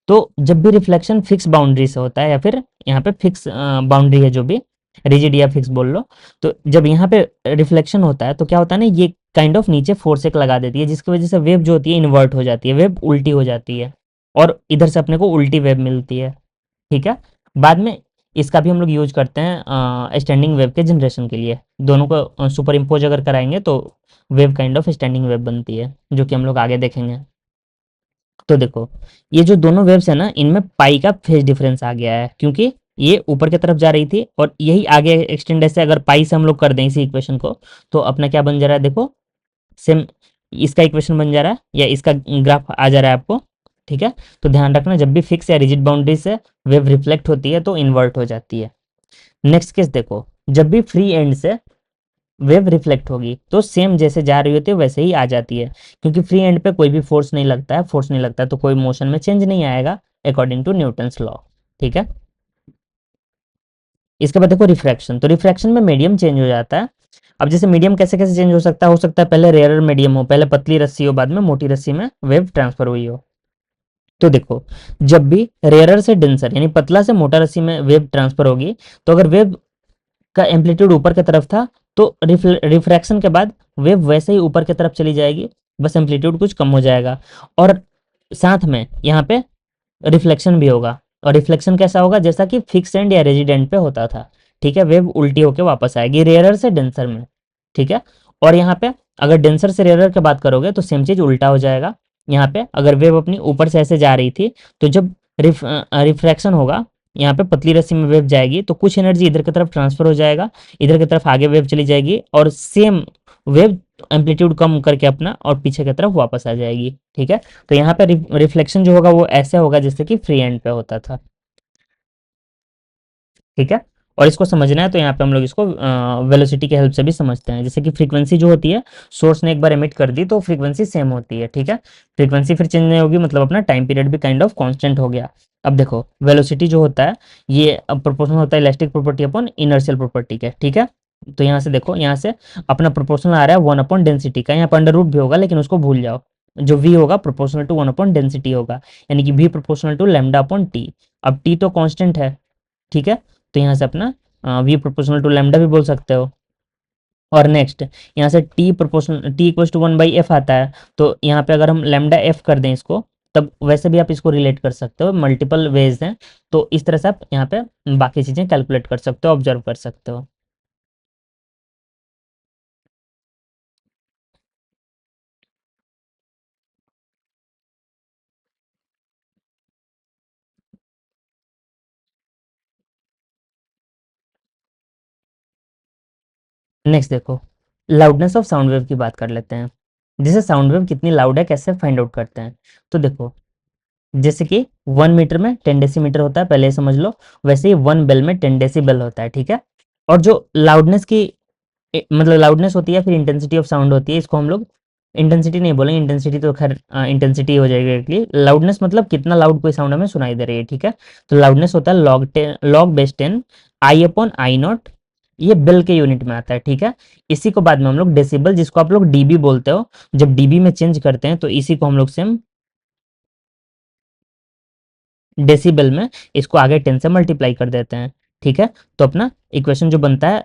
तो जब भी रिफ्लेक्शन फिक्स बाउंड्री से होता है, या फिर यहाँ पे फिक्स बाउंड्री है जो भी, रिजिड या फिक्स बोल लो, तो जब यहाँ पे रिफ्लेक्शन होता है तो क्या होता है ना, ये काइंड ऑफ नीचे फोर्स एक लगा देती है, जिसकी वजह से वेव जो होती है इन्वर्ट हो जाती है, वेव उल्टी हो जाती है, और इधर से अपने को उल्टी वेव मिलती है, ठीक है। बाद में इसका भी हम लोग यूज करते हैं स्टैंडिंग वेव के जनरेशन के लिए, दोनों को सुपर इम्पोज अगर कराएंगे तो wave kind of standing wave बनती है, जो कि हम लोग आगे देखेंगे। तो देखो, ये जो दोनों वेव्स है ना, इनमें पाई का फेज डिफरेंस आ गया है, क्योंकि ये ऊपर की तरफ जा रही थी और यही आगे एक्सटेंड, ऐसे अगर पाई से हम लोग कर दें इसी इक्वेशन को, तो अपना क्या बन जा रहा है देखो, सेम इसका इक्वेशन बन जा रहा है, या इसका ग्राफ आ जा रहा है आपको, ठीक है। तो ध्यान रखना, जब भी फिक्स या रिजिड बाउंड्री से वेव रिफ्लेक्ट होती है तो इन्वर्ट हो जाती है। नेक्स्ट केस देखो, जब भी फ्री एंड से वेव रिफ्लेक्ट होगी तो सेम जैसे जा रही होती है वैसे ही आ जाती है, क्योंकि फ्री एंड पे कोई भी फोर्स नहीं लगता है, फोर्स नहीं लगता है तो कोई मोशन में चेंज नहीं आएगा, अकॉर्डिंग टू न्यूटन्स लॉ, ठीक है। इसके बाद देखो रिफ्रैक्शन, तो रिफ्रैक्शन में मीडियम चेंज हो जाता है। अब जैसे मीडियम कैसे कैसे चेंज हो सकता है पहले रेयर मीडियम हो, पहले पतली रस्सी हो, बाद में मोटी रस्सी में वेव ट्रांसफर हुई हो। तो देखो, जब भी रेयरर से डेंसर यानी पतला से मोटा रस्सी में वेव ट्रांसफर होगी, तो अगर वेव का एम्पलीट्यूड ऊपर की तरफ था तो रिफ्रैक्शन के बाद वेव वैसे ही ऊपर की तरफ चली जाएगी, बस एम्पलीट्यूड कुछ कम हो जाएगा, और साथ में यहाँ पे रिफ्लेक्शन भी होगा, और रिफ्लेक्शन कैसा होगा, जैसा कि फिक्स एंड या रेजिडेंट पे होता था, ठीक है। वेव उल्टी होके वापस आएगी रेयरर से डेंसर में, ठीक है। और यहाँ पे अगर डेंसर से रेयरर की बात करोगे तो सेम चीज उल्टा हो जाएगा। यहाँ पे अगर वेव अपनी ऊपर से ऐसे जा रही थी, तो जब रिफ्रैक्शन होगा, यहाँ पे पतली रस्सी में वेव जाएगी तो कुछ एनर्जी इधर की तरफ ट्रांसफर हो जाएगा, इधर की तरफ आगे वेव चली जाएगी, और सेम वेव एम्पलीट्यूड कम करके अपना और पीछे की तरफ वापस आ जाएगी, ठीक है। तो यहाँ पे रिफ्लेक्शन जो होगा वो ऐसे होगा जैसे कि फ्री एंड पे होता था, ठीक है। और इसको समझना है तो यहाँ पे हम लोग इसको वेलोसिटी के हेल्प से भी समझते हैं, जैसे कि फ्रीक्वेंसी जो होती है, सोर्स ने एक बार एमिट कर दी तो फ्रीक्वेंसी सेम होती है, ठीक है। फ्रीक्वेंसी फिर चेंज नहीं होगी, मतलब अपना टाइम पीरियड भी काइंड ऑफ कांस्टेंट हो गया। अब देखो, वेलोसिटी जो होता है ये अब प्रोपोर्शनल होता है elastic property upon inertial property के, ठीक है। तो यहाँ से देखो, यहाँ से अपना प्रोपोर्शनल आ रहा है वन अपॉन डेंसिटी का, यहाँ पर अंडर रूट भी होगा लेकिन उसको भूल जाओ, जो v होगा proportional to one upon density होगा, यानी कि v proportional to lambda upon t. अब t तो कांस्टेंट है, ठीक है। तो यहाँ से अपना वी प्रोपोर्शनल टू लैम्डा भी बोल सकते हो। और नेक्स्ट यहाँ से t proportional t equal to one by f आता है, तो यहाँ पे अगर हम लैम्डा एफ कर दें इसको, तब वैसे भी आप इसको रिलेट कर सकते हो, मल्टीपल वेज हैं, तो इस तरह से आप यहाँ पे बाकी चीज़ें कैलकुलेट कर सकते हो, ऑब्जर्व कर सकते हो। नेक्स्ट देखो, लाउडनेस ऑफ साउंड वेव की बात कर लेते हैं, जैसे साउंड वेव कितनी लाउड है कैसे फाइंड आउट करते हैं। तो देखो, जैसे कि 1 मीटर में 10 डेसीमीटर होता है, पहले ये समझ लो, वैसे ही 1 बेल में 10 डेसीबेल होता है, ठीक है। और जो लाउडनेस की मतलब लाउडनेस होती है फिर इंटेंसिटी ऑफ साउंड होती है, इसको हम लोग इंटेंसिटी नहीं बोलेंगे, इंटेंसिटी तो खैर इंटेंसिटी हो जाएगी डायरेक्टली। लाउडनेस मतलब कितना लाउड कोई साउंड हमें सुनाई दे रही है, ठीक है। तो लाउडनेस होता है log base 10 I upon I not, ये बेल के यूनिट में आता है, ठीक है। इसी को बाद में हम लोग डेसिबल, जिसको आप लोग डीबी बोलते हो, जब डीबी में चेंज करते हैं तो इसी को हम लोग सेम डेसिबल में इसको आगे 10 से मल्टीप्लाई कर देते हैं, ठीक है। तो अपना इक्वेशन जो बनता है,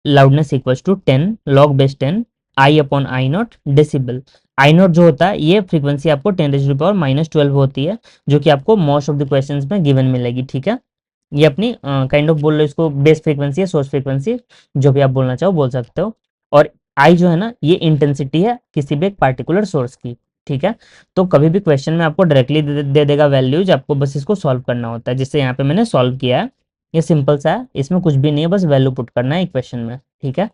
loudness equals to 10 log base 10 I upon I nought decibel. I nought जो होता है ये फ्रीक्वेंसी आपको 10⁻⁻12 होती है, जो कि आपको मोस्ट ऑफ द क्वेश्चंस में गिवन मिलेगी, ठीक है। ये अपनी काइंड ऑफ बोल लो, इसको बेस फ्रीक्वेंसी है, सोर्स फ्रीक्वेंसी, जो भी आप बोलना चाहो बोल सकते हो। और आई जो है ना, ये इंटेंसिटी है किसी भी एक पार्टिकुलर सोर्स की, ठीक है। तो कभी भी क्वेश्चन में आपको डायरेक्टली दे देगा वैल्यूज, आपको बस इसको सॉल्व करना होता है, जिससे यहाँ पे मैंने सॉल्व किया है। ये सिंपल सा है, इसमें कुछ भी नहीं है, बस वैल्यू पुट करना है इक्वेशन में, ठीक है।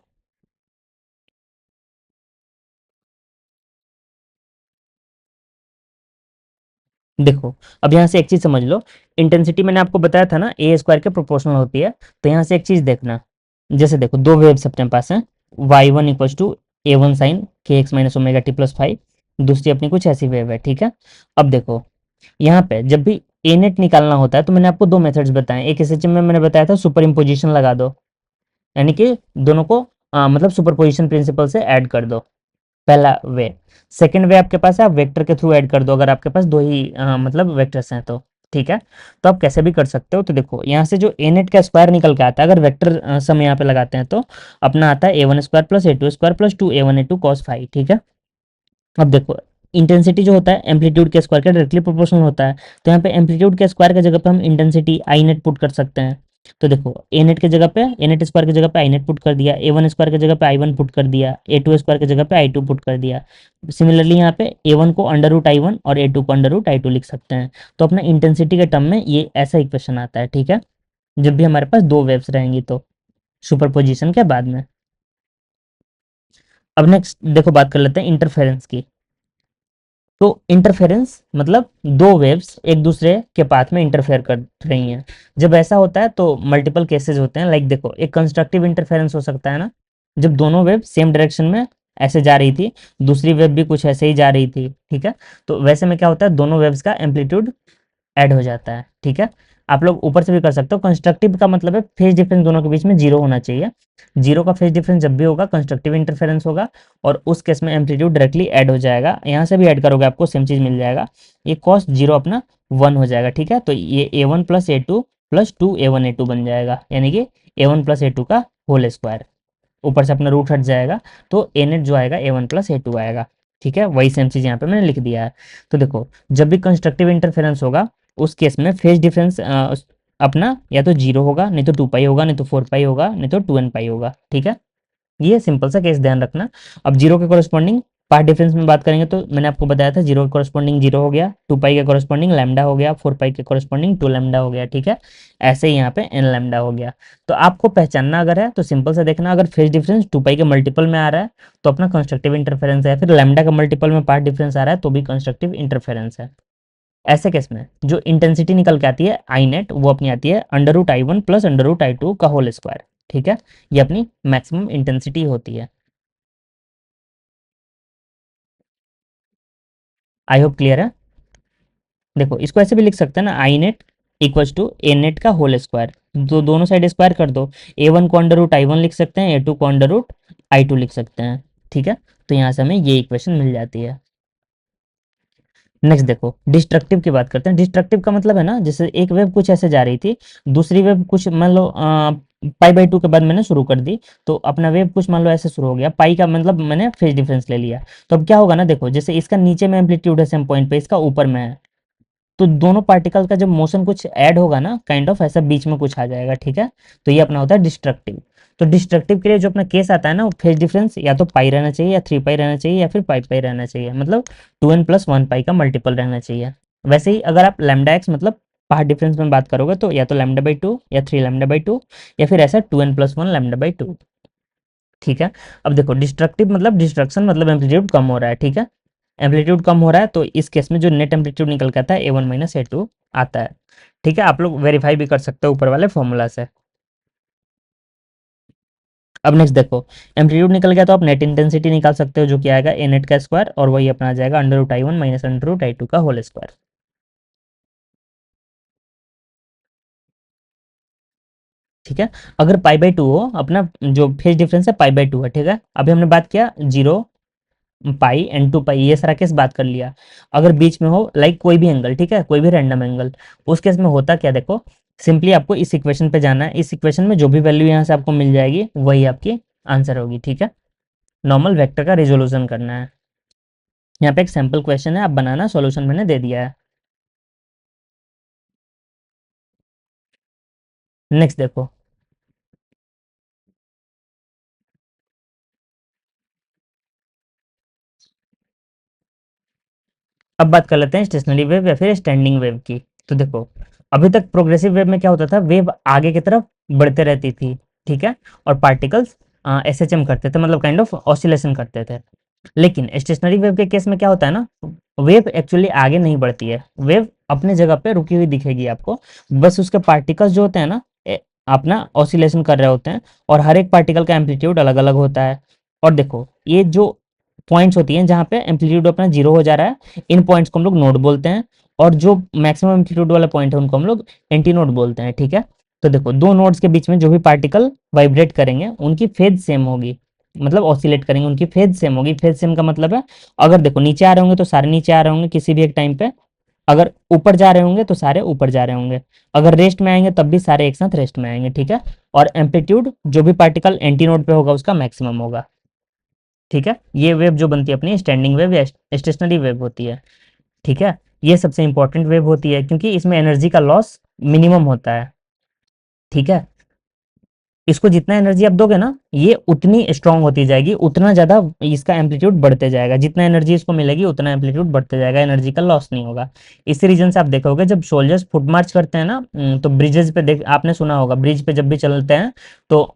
देखो, अब यहाँ से एक चीज समझ लो, इंटेंसिटी मैंने आपको बताया था ना ए स्क्वायर के प्रोपोर्शनल होती है। तो यहाँ से एक चीज देखना, जैसे देखो दो वेव्स अपने पास हैं, Y one equal to A one sine के X minus omega T plus five, दूसरी अपनी कुछ ऐसी वेव है, ठीक है। अब देखो यहाँ पे जब भी ए नेट निकालना होता है तो मैंने आपको दो मेथड्स बताए, एक एसएचएम में मैंने बताया था सुपर इम्पोजिशन लगा दो, यानी कि दोनों को मतलब सुपरपोजिशन प्रिंसिपल से ऐड कर दो, पहला वे। सेकंड वे आपके पास है, आप वेक्टर के थ्रू ऐड कर दो, अगर आपके पास दो ही मतलब वेक्टर्स हैं तो, ठीक है। तो आप कैसे भी कर सकते हो। तो देखो यहाँ से जो ए नेट का स्क्वायर निकल के आता है, अगर वेक्टर सम यहाँ पे लगाते हैं तो अपना आता है A one square plus A two square plus two A one A two cos five, ठीक है। अब देखो इंटेंसिटी जो होता है एम्पलीट्यूड के स्क्वायर के डायरेक्टली प्रोपोर्शनल होता है, तो यहाँ पे एम्पलीट्यूड के स्क्वायर की जगह पे हम इंटेंसिटी आई नेट पुट कर सकते हैं। तो देखो ए नेट की जगह पे ए नेट स्क्वायर की जगह पे आई नेट पुट कर दिया, ए वन स्क्वायर की जगह पे आई वन पुट कर दिया, ए टू स्क्वायर की जगह पे आई टू पुट कर दिया। सिमिलरली यहाँ पे ए वन को अंडर रूट आई वन और ए टू को अंडर रूट आई टू लिख सकते हैं। तो अपना इंटेंसिटी के टर्म में ये ऐसा इक्वेशन आता है, ठीक है, जब भी हमारे पास दो वेव्स रहेंगी तो सुपरपोजिशन के बाद में। अब नेक्स्ट देखो बात कर लेते हैं इंटरफेरेंस की। तो इंटरफेरेंस मतलब दो वेव्स एक दूसरे के पाथ में इंटरफेयर कर रही हैं। जब ऐसा होता है तो मल्टीपल केसेस होते हैं, लाइक देखो एक कंस्ट्रक्टिव इंटरफेरेंस हो सकता है ना, जब दोनों वेव सेम डायरेक्शन में ऐसे जा रही थी, दूसरी वेव भी कुछ ऐसे ही जा रही थी, ठीक है। तो वैसे में क्या होता है, दोनों वेव्स का एम्पलीट्यूड ऐड हो जाता है, ठीक है। आप लोग ऊपर से भी कर सकते हो, कंस्ट्रक्टिव का मतलब है फेज डिफरेंस दोनों के बीच में जीरो होना चाहिए। जीरो का फेज डिफरेंस जब भी होगा कंस्ट्रक्टिव इंटरफेरेंस होगा, और उस केस में एम्पलीट्यूड डायरेक्टली ऐड हो जाएगा, यहाँ से भी ऐड करोगे आपको सेम चीज मिल जाएगा, ये कॉस जीरो अपना वन हो जाएगा, ठीक है। तो ये A one plus A two plus two A one A two बन जाएगा, यानी कि A one plus A two का होल स्क्वायर, ऊपर से अपना रूट हट जाएगा, तो ए नेट जो आएगा ए वन प्लस ए टू आएगा, ठीक है। वही सेम चीज यहाँ पे मैंने लिख दिया है। तो देखो जब भी कंस्ट्रक्टिव इंटरफेरेंस होगा उस केस में फेज डिफरेंस अपना या तो जीरो होगा, नहीं तो टू पाई होगा, नहीं तो फोर पाई होगा, नहीं तो टू एन पाई होगा, ठीक है। ये सिंपल सा केस ध्यान रखना। अब जीरो के कॉरस्पॉन्डिंग पार्ट डिफरेंस में बात करेंगे तो मैंने आपको बताया था जीरो के कॉरस्पॉन्डिंग जीरो हो गया, टू पाई के कॉरस्पॉन्डिंग लैम्डा हो गया, फोर पाई के कॉरस्पॉन्डिंग टू लैम्डा हो गया, ठीक है। ऐसे ही यहाँ पे एन लैम्डा हो गया। तो आपको पहचानना अगर है तो सिंपल से देखना, अगर फेज डिफरेंस टू पाई के मल्टीपल में आ रहा है तो अपना कंस्ट्रक्टिव इंटरफेरेंस है, फिर लैम्डा का मल्टीपल में पार्ट डिफरेंस आ रहा है तो भी कंस्ट्रक्टिव इंटरफेरेंस है। ऐसे केस में जो इंटेंसिटी निकल के आती है आई नेट, वो अपनी आती है under root I one plus under root I two का होल स्क्वायर, ठीक है। ये अपनी मैक्सिमम इंटेंसिटी होती है। आई होप क्लियर है। देखो इसको ऐसे भी लिख सकते हैं ना, I net equals to A net का होल स्क्वायर, तो दोनों साइड स्क्वायर कर दो, ए वन को अंडर रूट आई वन लिख सकते हैं, ए टू को अंडर रूट आई टू लिख सकते हैं, ठीक है। तो यहाँ से हमें ये इक्वेशन मिल जाती है। नेक्स्ट देखो डिस्ट्रक्टिव की बात करते हैं। डिस्ट्रक्टिव का मतलब है ना, जैसे एक वेव कुछ ऐसे जा रही थी, दूसरी वेव कुछ मान लो पाई बाई टू के बाद मैंने शुरू कर दी, तो अपना वेव कुछ मान लो ऐसे शुरू हो गया, पाई का मतलब मैंने फेज डिफरेंस ले लिया। तो अब क्या होगा ना, देखो जैसे इसका नीचे में एम्पलीट्यूड है सेम पॉइंट पे, इसका ऊपर में है, तो दोनों पार्टिकल का जब मोशन कुछ ऐड होगा ना, काइंड ऑफ ऐसा बीच में कुछ आ जाएगा, ठीक है। तो ये अपना होता है डिस्ट्रक्टिव। तो डिस्ट्रक्टिव के लिए जो अपना केस आता है ना, वो फेज डिफरेंस या तो पाई रहना चाहिए, या थ्री पाई रहना चाहिए, या फिर पाई पाई रहना चाहिए, मतलब two n plus one pi का मल्टीपल रहना चाहिए। वैसे ही अगर आप लैम्डा एक्स मतलब पार्ट डिफरेंस में बात करोगे तो या तो लैम्डा बाई टू या थ्री लैम्डा बाई टू, या फिर ऐसा two n plus one lambda by two, ठीक है। अब देखो डिस्ट्रक्टिव मतलब डिस्ट्रक्शन मतलब एम्पलीट्यूड कम हो रहा है, ठीक है। एम्पलीट्यूड कम हो रहा है तो इस केस में जो नेट एम्पलीट्यूड निकल के आता है A one minus A to आता है, ठीक है। आप लोग वेरीफाई भी कर सकते हो ऊपर वाले फॉर्मूला से। अब नेक्स्ट देखो, एम्पलीट्यूड निकल गया तो आप नेट इंटेंसिटी निकाल सकते हो, जो कि आएगा ए नेट का स्क्वायर, और वही अपना आ जाएगा under root I one minus under root I two का होल स्क्वायर। ठीक है, अगर पाई बाई टू हो, अपना जो फेज डिफरेंस है पाई बाई टू है, ठीक है। अभी हमने बात किया जीरो, पाई एंड टू पाई, ये सारा केस बात कर लिया। अगर बीच में हो लाइक कोई भी एंगल, ठीक है, कोई भी रैंडम एंगल, उस केस में होता क्या देखो, सिंपली आपको इस इक्वेशन पे जाना है, इस इक्वेशन में जो भी वैल्यू यहाँ से आपको मिल जाएगी वही आपकी आंसर होगी, ठीक है। नॉर्मल वेक्टर का रिजोल्यूशन करना है। यहाँ पे एक सैम्पल क्वेश्चन है, आप बनाना, सॉल्यूशन मैंने दे दिया है। नेक्स्ट देखो, अब बात कर लेते हैं स्टेशनरी वेव या फिर स्टैंडिंग वेव की। तो देखो, अभी तक प्रोग्रेसिव वेव में क्या होता था, वेव आगे की तरफ बढ़ते रहती थी, ठीक है, और पार्टिकल्स एसएचएम करते थे, मतलब काइंड ऑफ ऑसिलेशन करते थे। लेकिन स्टेशनरी वेव के केस में क्या होता है ना, वेव एक्चुअली आगे नहीं बढ़ती है, वेव अपने जगह पे रुकी हुई दिखेगी आपको, बस उसके पार्टिकल्स जो होते हैं ना, अपना ऑसिलेशन कर रहे होते हैं, और हर एक पार्टिकल का एम्पलीट्यूड अलग अलग होता है। और देखो, ये जो पॉइंट्स होती हैं जहाँ पे एम्पलीट्यूड अपना जीरो हो जा रहा है, इन पॉइंट्स को हम लोग नोड बोलते हैं, और जो मैक्सिमम एम्पलीट्यूड वाला पॉइंट है उनको हम लोग एंटी नोड बोलते हैं, ठीक है। तो देखो, दो नोड्स के बीच में जो भी पार्टिकल वाइब्रेट करेंगे उनकी फेज सेम होगी, मतलब ऑसिलेट करेंगे उनकी फेज सेम होगी। फेज सेम का मतलब है, अगर देखो नीचे आ रहे होंगे तो सारे नीचे आ रहे होंगे किसी भी एक टाइम पे, अगर ऊपर जा रहे होंगे तो सारे ऊपर जा रहे होंगे, अगर रेस्ट में आएंगे तब भी सारे एक साथ रेस्ट में आएंगे, ठीक है। और एम्पलीट्यूड जो भी पार्टिकल एंटी नोड पे होगा उसका मैक्सिमम होगा, ठीक है। ये वेव जो बनती है अपनी स्टैंडिंग वेव या स्टेशनरी वेव होती है, ठीक है। ये सबसे इंपॉर्टेंट वेव होती है क्योंकि इसमें एनर्जी का लॉस मिनिमम होता है, ठीक है। इसको जितना एनर्जी आप दोगे ना, ये उतनी स्ट्रांग होती जाएगी, उतना ज्यादा इसका एम्पलीट्यूड बढ़ते जाएगा, जितना एनर्जी इसको मिलेगी उतना एम्पलीट्यूड बढ़ते जाएगा, एनर्जी का लॉस नहीं होगा। इसी रीजन से आप देखोगे जब सोल्जर्स फुट मार्च करते हैं ना, तो ब्रिजेस पे देख, आपने सुना होगा ब्रिज पे जब भी चलते हैं तो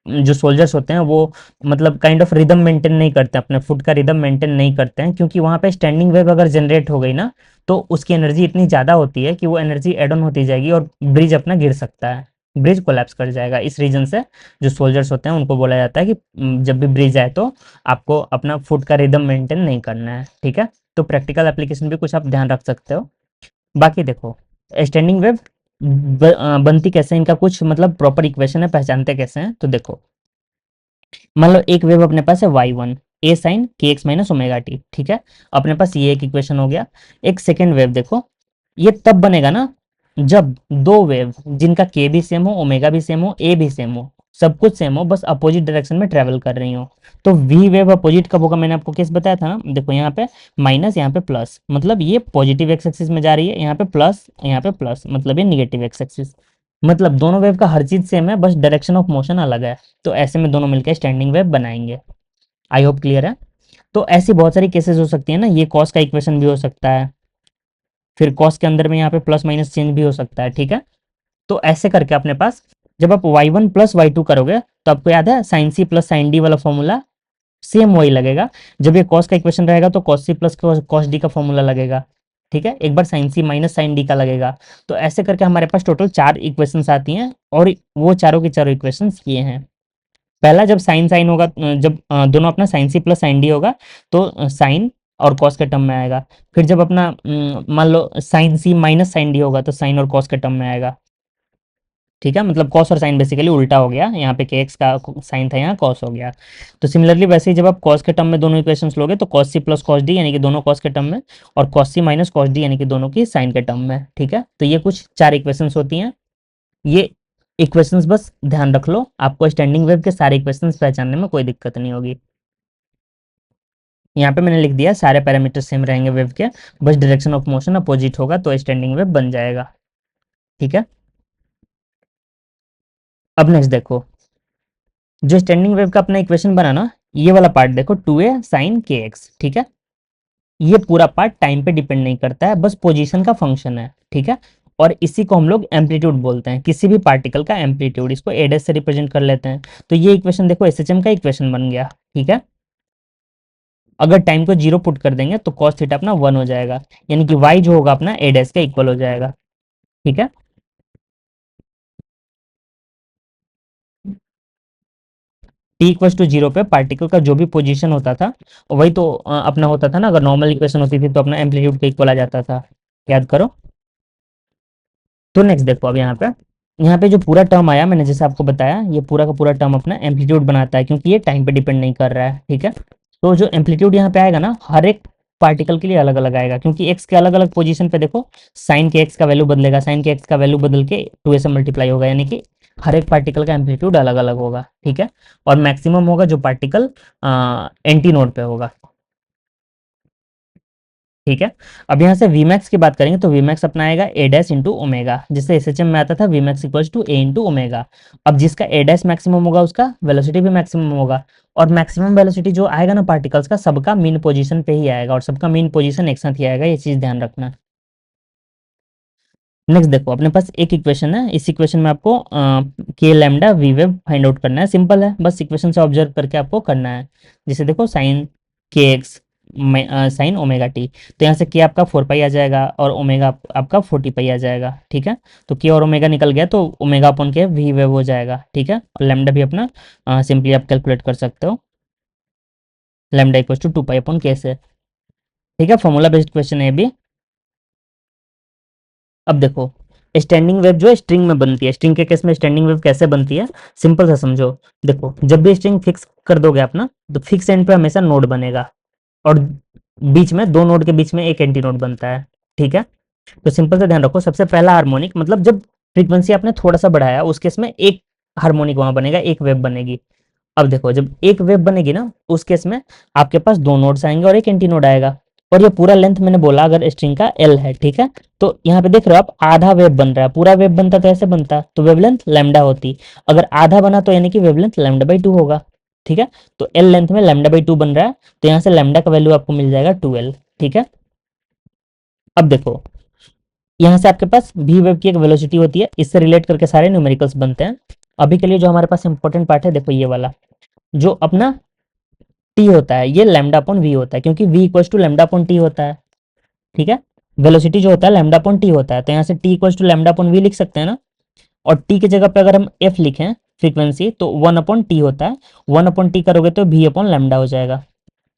जो सोल्जर्स होते हैं वो मतलब काइंड ऑफ रिदम मेंटेन नहीं करते, अपने फुट का रिदम मेंटेन नहीं करते हैं, क्योंकि वहां पे स्टैंडिंग वेव अगर जनरेट हो गई ना, तो उसकी एनर्जी इतनी ज्यादा होती है कि वो एनर्जी एड ऑन होती जाएगी और ब्रिज अपना गिर सकता है, ब्रिज कोलैप्स कर जाएगा। इस रीजन से जो सोल्जर्स होते हैं उनको बोला जाता है कि जब भी ब्रिज आए तो आपको अपना फुट का रिदम मेंटेन नहीं करना है, ठीक है। तो प्रैक्टिकल एप्लीकेशन भी कुछ आप ध्यान रख सकते हो। बाकी देखो, स्टैंडिंग वेव बनती कैसे है, इनका कुछ मतलब प्रॉपर इक्वेशन है, पहचानते कैसे हैं, तो देखो, मान लो एक वेव अपने पास है वाई वन, ए साइन के एक्स माइनस ओमेगा टी, ठीक है। अपने पास ये एक इक्वेशन हो गया। एक सेकेंड वेव देखो, ये तब बनेगा ना जब दो वेव जिनका के भी सेम हो, ओमेगा भी सेम हो, ए भी सेम हो, सब कुछ सेम हो, बस अपोजिट डायरेक्शन में ट्रेवल कर रही हो। तो वी वेव अपोजिट कब होगा, मैंने आपको केस बताया था ना, देखो यहाँ पे माइनस, यहाँ पे प्लस, मतलब ये पॉजिटिव एक्स एक्सिस में जा रही है, यहाँ पे प्लस, यहाँ पे प्लस, मतलब ये निगेटिव एक्स एक्सिस। मतलब दोनों वेव का हर चीज सेम है, बस डायरेक्शन ऑफ मोशन अलग है। तो ऐसे में दोनों मिलकर स्टैंडिंग वेव बनाएंगे। आई होप क्लियर है। तो ऐसी बहुत सारी केसेस हो सकती है ना, ये कॉस का इक्वेशन भी हो सकता है, फिर कॉस के अंदर में यहाँ पे प्लस माइनस चेंज भी हो सकता है, ठीक है। तो ऐसे करके अपने पास जब आप y1 प्लस वाई टू करोगे तो आपको याद है sine c plus sine d वाला फॉर्मूला, सेम वही लगेगा। जब ये कॉस का इक्वेशन रहेगा तो cos c plus cos d का फॉर्मूला लगेगा, ठीक है। एक बार sine c minus sine d का लगेगा। तो ऐसे करके हमारे पास टोटल 4 इक्वेशंस आती हैं, और वो चारों की चारों इक्वेशंस ये हैं। पहला जब साइन साइन होगा, जब दोनों अपना sine c plus sine d होगा तो साइन और कॉस के टर्म में आएगा। फिर जब अपना मान लो sign c minus sine d होगा तो साइन और कॉस के टर्म में आएगा, ठीक है। मतलब कॉस और साइन बेसिकली उल्टा हो गया, यहाँ पे के एक्स का साइन था, यहाँ कॉस हो गया। तो सिमिलरली वैसे ही जब आप कॉस के टर्म में दोनों इक्वेशंस लोगे तो cos c plus cos d यानी कि दोनों कॉस के टर्म में, और cos c minus cos d यानी कि दोनों की साइन के टर्म में, ठीक है। तो ये कुछ 4 इक्वेशंस होती हैं। ये इक्वेशंस बस ध्यान रख लो, आपको स्टैंडिंग वेव के सारे इक्वेशंस पहचानने में कोई दिक्कत नहीं होगी। यहाँ पे मैंने लिख दिया सारे पैरामीटर सेम रहेंगे वेव के, बस डायरेक्शन ऑफ मोशन अपोजिट होगा तो स्टैंडिंग वेव बन जाएगा, ठीक है। अब नेक्स्ट देखो, जो स्टैंडिंग वेव का अपना इक्वेशन बना ना, ये वाला पार्ट देखो, 2a साइन के एक्स, ठीक है। ये पूरा पार्ट टाइम पे डिपेंड नहीं करता है, बस पोजीशन का फंक्शन है, ठीक है। और इसी को हम लोग एम्पलीट्यूड बोलते हैं, किसी भी पार्टिकल का एम्पलीट्यूड, इसको ए डैश से रिप्रेजेंट कर लेते हैं। तो ये इक्वेशन देखो एसएचएम का इक्वेशन बन गया, ठीक है। अगर टाइम को जीरो पुट कर देंगे तो कॉस थीटा अपना 1 हो जाएगा, यानी कि वाई जो होगा अपना ए डैश का इक्वल हो जाएगा, ठीक है। टी इक्वल टू जीरो पे पार्टिकल का जो भी पोजीशन होता था वही तो अपना होता था ना, अगर नॉर्मल इक्वेशन होती थी तो अपना एम्पलीट्यूड के इक्वल आ जाता था, याद करो। तो नेक्स्ट देखो अब यहाँ पे जो पूरा टर्म आया मैंने जैसे आपको बताया, ये पूरा का पूरा टर्म अपना एम्पलीट्यूड बनाता है क्योंकि ये टाइम पे डिपेंड नहीं कर रहा है, ठीक है। तो जो एम्पलीट्यूड यहाँ पे आएगा ना, हर एक पार्टिकल के लिए अलग अलग आएगा, क्योंकि एक्स के अलग अलग पोजीशन पे देखो साइन के एक्स का वैल्यू बदलेगा, साइन के एक्स का वैल्यू बदल के 2a से मल्टीप्लाई होगा, यानी कि हर एक पार्टिकल का एम्पलीट्यूड अलग अलग होगा, ठीक है। और मैक्सिमम होगा जो पार्टिकल एंटी नोड पे होगा, ठीक है। अब यहाँ से Vmax की बात करेंगे तो Vmax अपना आएगा a डैश इंटू ओमेगा, जिससे एसएचएम में आता था Vmax equals to a into omega. अब जिसका a डैश मैक्सिमम होगा उसका वेलोसिटी भी मैक्सिमम होगा, और मैक्सिमम वेलोसिटी जो आएगा ना पार्टिकल्स का, सबका मीन पोजीशन पे ही आएगा और सबका मीन पोजीशन एक साथ ही आएगा, ये चीज ध्यान रखना। नेक्स्ट देखो अपने पास एक इक्वेशन है, इस इक्वेशन में आपको k lambda v wave find out करना है, सिंपल है, बस इक्वेशन से ऑब्जर्व करके आपको करना है। जैसे देखो साइन के एक्स साइन ओमेगा टी, तो यहाँ से के आपका 4 पाई आ जाएगा और ओमेगा आपका 40 पाई आ जाएगा, ठीक है। तो के और ओमेगा निकल गया तो ओमेगा अपॉन के वी वेव हो जाएगा, ठीक है। और लैम्डा भी अपना सिंपली आप कैलकुलेट कर सकते हो, lambda equal to 2 pi upon k से, ठीक है। फॉर्मूला बेस्ड क्वेश्चन है ये भी। अब देखो स्टैंडिंग वेव जो है स्ट्रिंग में बनती है, स्ट्रिंग के केस में स्टैंडिंग वेव कैसे बनती है, सिंपल सा समझो। देखो जब भी स्ट्रिंग फिक्स कर दोगे अपना, तो फिक्स एंड पे हमेशा नोड बनेगा और बीच में दो नोड के बीच में एक एंटी नोड बनता है, ठीक है। तो सिंपल से ध्यान रखो, सबसे पहला हार्मोनिक मतलब जब फ्रीक्वेंसी आपने थोड़ा सा बढ़ाया उस केस में एक हार्मोनिक वहां बनेगा, एक वेव बनेगी। अब देखो जब एक वेव बनेगी ना उस केस में आपके पास दो नोड्स आएंगे और एक एंटी नोड आएगा, और ये पूरा लेंथ मैंने बोला अगर स्ट्रिंग का एल है, ठीक है। तो यहाँ पे देख रहे हो आप आधा वेव बन रहा है, पूरा वेव बनता तो ऐसे बनता तो वेवलेंथ लैम्डा होती, अगर आधा बना तो यानी कि वेवलेंथ लैम्डा बाई 2 होगा, ठीक है। तो एल लेंथ में लैम्डा बाई 2 बन रहा है, तो यहाँ से लैम्डा का वैल्यू आपको मिल जाएगा 12, ठीक है। अब देखो यहाँ से आपके पास वी वेव की एक वेलोसिटी होती है, इससे रिलेट करके सारे न्यूमेरिकल्स बनते हैं। अभी के लिए जो हमारे पास इंपॉर्टेंट पार्ट है देखो ये वाला, जो अपना टी होता है ये लैम्डा अपॉन वी होता है, क्योंकि v equals to lambda upon t होता है, ठीक है। वेलोसिटी जो होता है लैम्डा अपॉन टी होता है, तो यहाँ से t equals to lambda upon v लिख सकते हैं ना, और टी की जगह पे अगर हम एफ लिखें फ्रीक्वेंसी तो 1/t होता है, 1/t करोगे तो वी अपॉन लैम्डा हो जाएगा।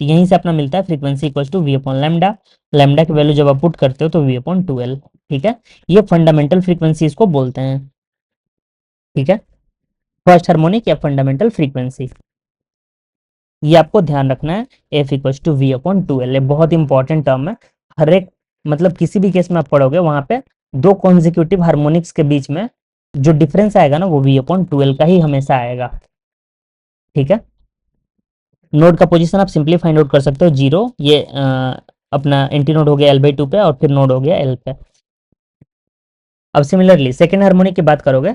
तो यहीं से अपना मिलता है frequency equals to v upon lambda, lambda की वैल्यू जब आप पुट करते हो तो वी अपॉन 12, ठीक है। ये फंडामेंटल फ्रीक्वेंसी इसको बोलते हैं, ठीक है, फर्स्ट हार्मोनिक या फंडामेंटल फ्रीक्वेंसी, ये आपको ध्यान रखना है। F equals to v upon 2l, ये बहुत इंपॉर्टेंट टर्म है, हर एक मतलब किसी भी केस में आप पढ़ोगे वहां पे दो कॉन्जिक्यूटिव हार्मोनिक्स के बीच में जो डिफरेंस आएगा ना वो वी अपॉन 2l का ही हमेशा आएगा, ठीक है। नोड का पोजीशन आप सिंपली फाइंड आउट कर सकते हो, जीरो ये अपना एंटी नोड हो गया L/2 पे और फिर नोड हो गया L पे। अब सिमिलरली सेकेंड हार्मोनिक की बात करोगे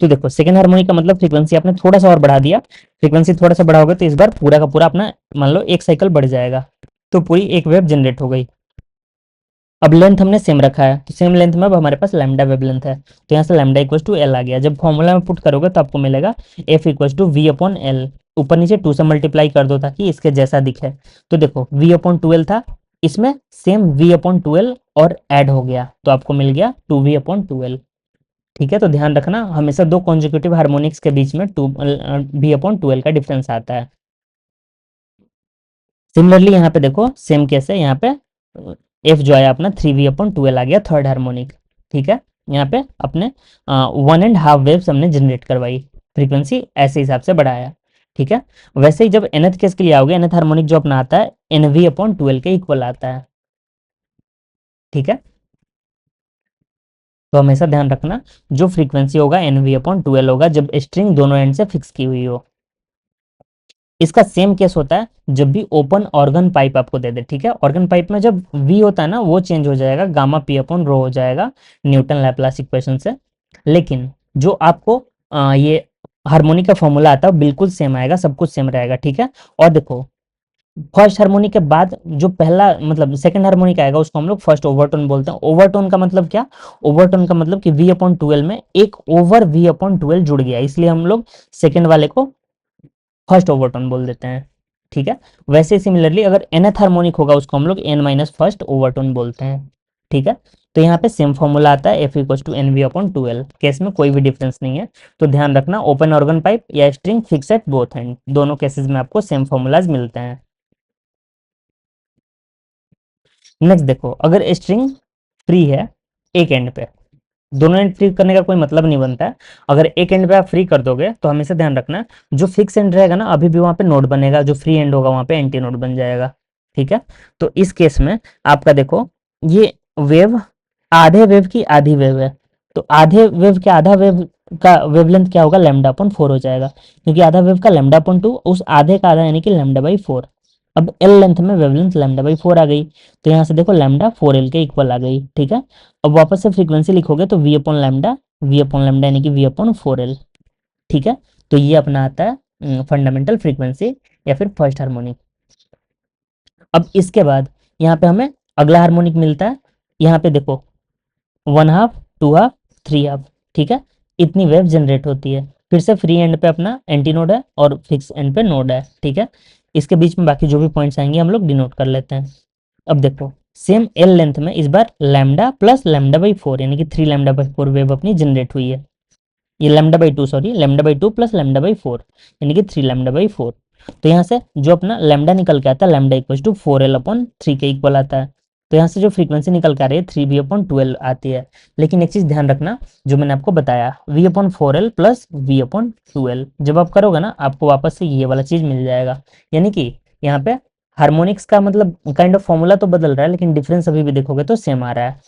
तो देखो सेकेंड हार्मोनिक का मतलब फ्रीक्वेंसी आपने थोड़ा सा और बढ़ा दिया, फ्रीक्वेंसी थोड़ा सा बढ़ाओगे तो इस बार पूरा का पूरा अपना मान लो एक साइकिल बढ़ जाएगा, तो पूरी एक वेव जनरेट हो गई। अब लेंथ हमने सेम रखा है, तो सेम लेंथ में अब हमारे पास लैम्डा वेव लेंथ है, तो यहाँ से लैम्डा इक्वल टू एल आ गया। जब फॉर्मूला में पुट करोगे तो आपको मिलेगा f equal to v upon l, ऊपर नीचे 2 से मल्टीप्लाई कर दो ताकि इसके जैसा दिखे। तो देखो वी अपॉन 12 था, इसमें सेम वी अपॉन 12 और ऐड हो गया तो आपको मिल गया 2v/12, ठीक है। तो ध्यान रखना हमेशा दो कॉन्जिक्यूटिव हार्मोनिक्स के बीच में 2v/12 का डिफरेंस आता है। सिमिलरली यहाँ पे देखो सेम केस है, यहाँ पे एफ जो आया अपना 3v/12 आ गया थर्ड हार्मोनिक, ठीक है। यहाँ पे अपने 1.5 वेव्स हमने जनरेट करवाई, फ्रीक्वेंसी ऐसे हिसाब से बढ़ाया, ठीक है। वैसे ही जब nth केस के लिए आओगे, nth हार्मोनिक जो अपना आता है nv/12 के इक्वल आता है, ठीक है। तो हमेशा ध्यान रखना जो फ्रीक्वेंसी होगा nv/12 होगा जब स्ट्रिंग दोनों एंड से फिक्स की हुई हो। इसका सेम केस होता है जब भी ओपन ऑर्गन पाइप आपको दे दे, ठीक है। ऑर्गन पाइप में जब वी होता है ना वो चेंज हो जाएगा, गामा पी अपॉन रो हो जाएगा न्यूटन लैप्लास इक्वेशन से, लेकिन जो आपको ये हार्मोनिक का फॉर्मूला आता है बिल्कुल सेम आएगा, सब कुछ सेम रहेगा, ठीक है। और देखो फर्स्ट हार्मोनिक के बाद जो पहला मतलब सेकंड हार्मोनिक आएगा उसको हम लोग फर्स्ट ओवरटोन बोलते हैं। ओवरटोन का मतलब क्या, ओवरटोन का मतलब कि v/12 में एक ओवर v/12 जुड़ गया, इसलिए हम लोग सेकंड वाले को फर्स्ट ओवरटोन बोल देते हैं, ठीक है। वैसे सिमिलरली अगर nth हार्मोनिक होगा उसको हम लोग n माइनस फर्स्ट ओवरटोन बोलते हैं, ठीक है। तो यहाँ पे सेम फॉर्मूला आता है, f equal to n v upon 2L। Case में कोई भी डिफरेंस नहीं है, तो ध्यान रखना ओपन ऑर्गन पाइप या string fix at both end, दोनों केसेस में आपको सेम फॉर्मूलाज मिलते हैं। नेक्स्ट देखो, अगर स्ट्रिंग फ्री है एक एंड पे, दोनों एंड फ्री करने का कोई मतलब नहीं बनता है। अगर एक एंड पे आप फ्री कर दोगे तो हमेशा ध्यान रखना जो फिक्स एंड रहेगा ना अभी भी वहां पे नोड बनेगा, जो फ्री एंड होगा वहां पे एंटी नोड बन जाएगा। ठीक है, तो इस केस में आपका देखो ये वेव आधे वेव की आधी वेव है, तो आधे वेव के आधा वेव का वेवलेंथ क्या होगा, लैम्डा अपॉन 4 हो जाएगा, क्योंकि आधा वेव का लैम्डा अपॉन 2 उस आधे का आधा यानी कि लैम्डा बाई 4। अब एल लेंथ में वेवलेंथ लैम्डा बाई 4 आ गई, तो यहाँ से देखो लैम्डा 4L के इक्वल आ गई। ठीक है, अब वापस से फ्रीक्वेंसी लिखोगे तो वी अपॉन लैम्डा यानी कि वी अपॉन 4L। ठीक है, तो ये अपना आता है फंडामेंटल फ्रीक्वेंसी या फिर फर्स्ट हार्मोनिक। अब इसके बाद यहाँ पे हमें अगला हार्मोनिक मिलता है, यहाँ पे देखो 1/2 2/2 3/2। ठीक है, इतनी वेव जनरेट होती है। फिर से फ्री एंड पे अपना एंटी नोड है और फिक्स एंड पे नोड है। ठीक है, इसके बीच में बाकी जो भी पॉइंट्स आएंगे हम लोग डिनोट कर लेते हैं। अब देखो सेम एल लेंथ में इस बार लैम्डा प्लस लैम्डा बाई 4 यानी कि 3 लैम्डा बाई 4 वेव अपनी जनरेट हुई है। ये lambda by 2 sorry lambda by 2 plus lambda by 4 यानी कि 3 लैम्डा बाई 4। तो यहाँ से जो अपना लैम्डा निकल के आता है lambda equal to 4L upon 3 के इक्वल आता है। तो यहाँ से जो फ्रीक्वेंसी निकल के आ रही है 3V अपॉन 12 आती है। लेकिन एक चीज ध्यान रखना, जो मैंने आपको बताया V upon 4L plus V upon 2L, जब आप करोगे ना आपको वापस से ये वाला चीज मिल जाएगा। यानी कि यहाँ पे हार्मोनिक्स का मतलब काइंड ऑफ फॉर्मूला तो बदल रहा है लेकिन डिफरेंस अभी भी देखोगे तो सेम आ रहा है।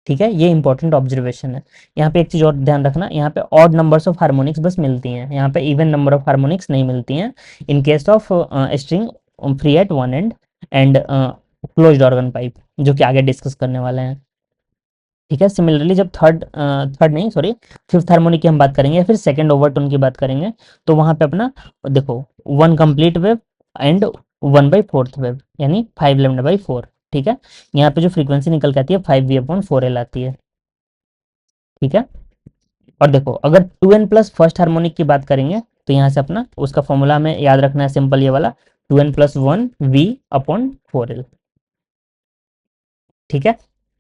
ठीक है, ये इंपॉर्टेंट ऑब्जर्वेशन है। यहाँ पे एक चीज और ध्यान रखना, यहाँ पे ऑड नंबर्स ऑफ हार्मोनिक्स बस मिलती हैं, यहाँ पे इवन नंबर ऑफ हार्मोनिक्स नहीं मिलती हैं in case of string free at one and closed organ pipe, जो कि आगे डिस्कस करने वाले हैं। ठीक है, सिमिलरली जब थर्ड नहीं सॉरी फिफ्थ हार्मोनिक की हम बात करेंगे या फिर सेकंड ओवरटोन की बात करेंगे, तो वहां पे अपना देखो 1 कंप्लीट वेव एंड 1/4 वेव यानी 5 लैम्डा बाई 4। ठीक है, यहाँ पे जो फ्रीक्वेंसी निकल के आती है 5V अपॉन 4L आती है। ठीक है, और देखो अगर 2n प्लस फर्स्ट हार्मोनिक की बात करेंगे तो यहाँ से अपना उसका फॉर्मूला हमें याद रखना है, सिंपल ये वाला 2n plus 1V upon 4L। ठीक है,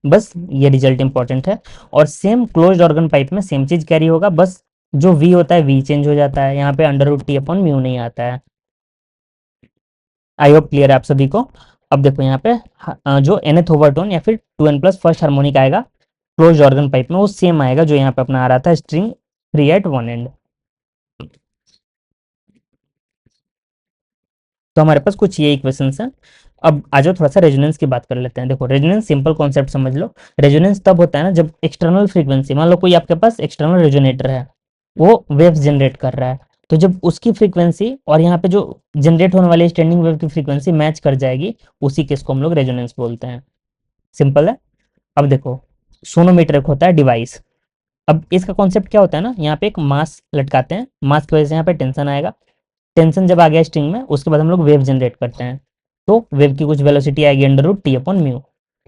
बस ये रिजल्ट इंपॉर्टेंट है। और सेम क्लोज्ड ऑर्गन पाइप में सेम चीज कैरी होगा, बस जो V होता है V चेंज हो जाता है, यहाँ पे under root t upon mu नहीं आता है। आई होप क्लियर है आप सभी को। अब देखो यहाँ पे जो nth ओवरटोन या फिर 2n प्लस फर्स्ट हार्मोनिक आएगा क्लोज्ड ऑर्गन पाइप में वो सेम आएगा जो यहाँ पे अपना आ रहा था string free at one and. तो हमारे पास कुछ ये इक्वेशंस हैं। अब आ जाओ थोड़ा सा रेजोनेंस की बात कर लेते हैं। देखो रेजोनेंस सिंपल कॉन्सेप्ट समझ लो। रेजोनेंस तब होता है ना जब एक्सटर्नल फ्रीक्वेंसी, मान लो कोई आपके पास एक्सटर्नल रेजोनेटर है, वो वेव्स जनरेट कर रहा है, तो जब उसकी फ्रीक्वेंसी और यहाँ पे जो जनरेट होने वाली स्टैंडिंग वेव की फ्रीक्वेंसी मैच कर जाएगी, उसी केस को हम लोग रेजोनेंस बोलते हैं। सिंपल है। अब देखो सोनोमीटर एक होता है डिवाइस। अब इसका कॉन्सेप्ट क्या होता है ना, यहाँ पे एक मास लटकाते हैं, मास की वजह से यहाँ पे टेंशन आएगा, टेंशन जब आ गया स्ट्रिंग में उसके बाद हम लोग वेव जनरेट करते हैं, तो वेव की कुछ वेलोसिटी आएगी under root t upon mu.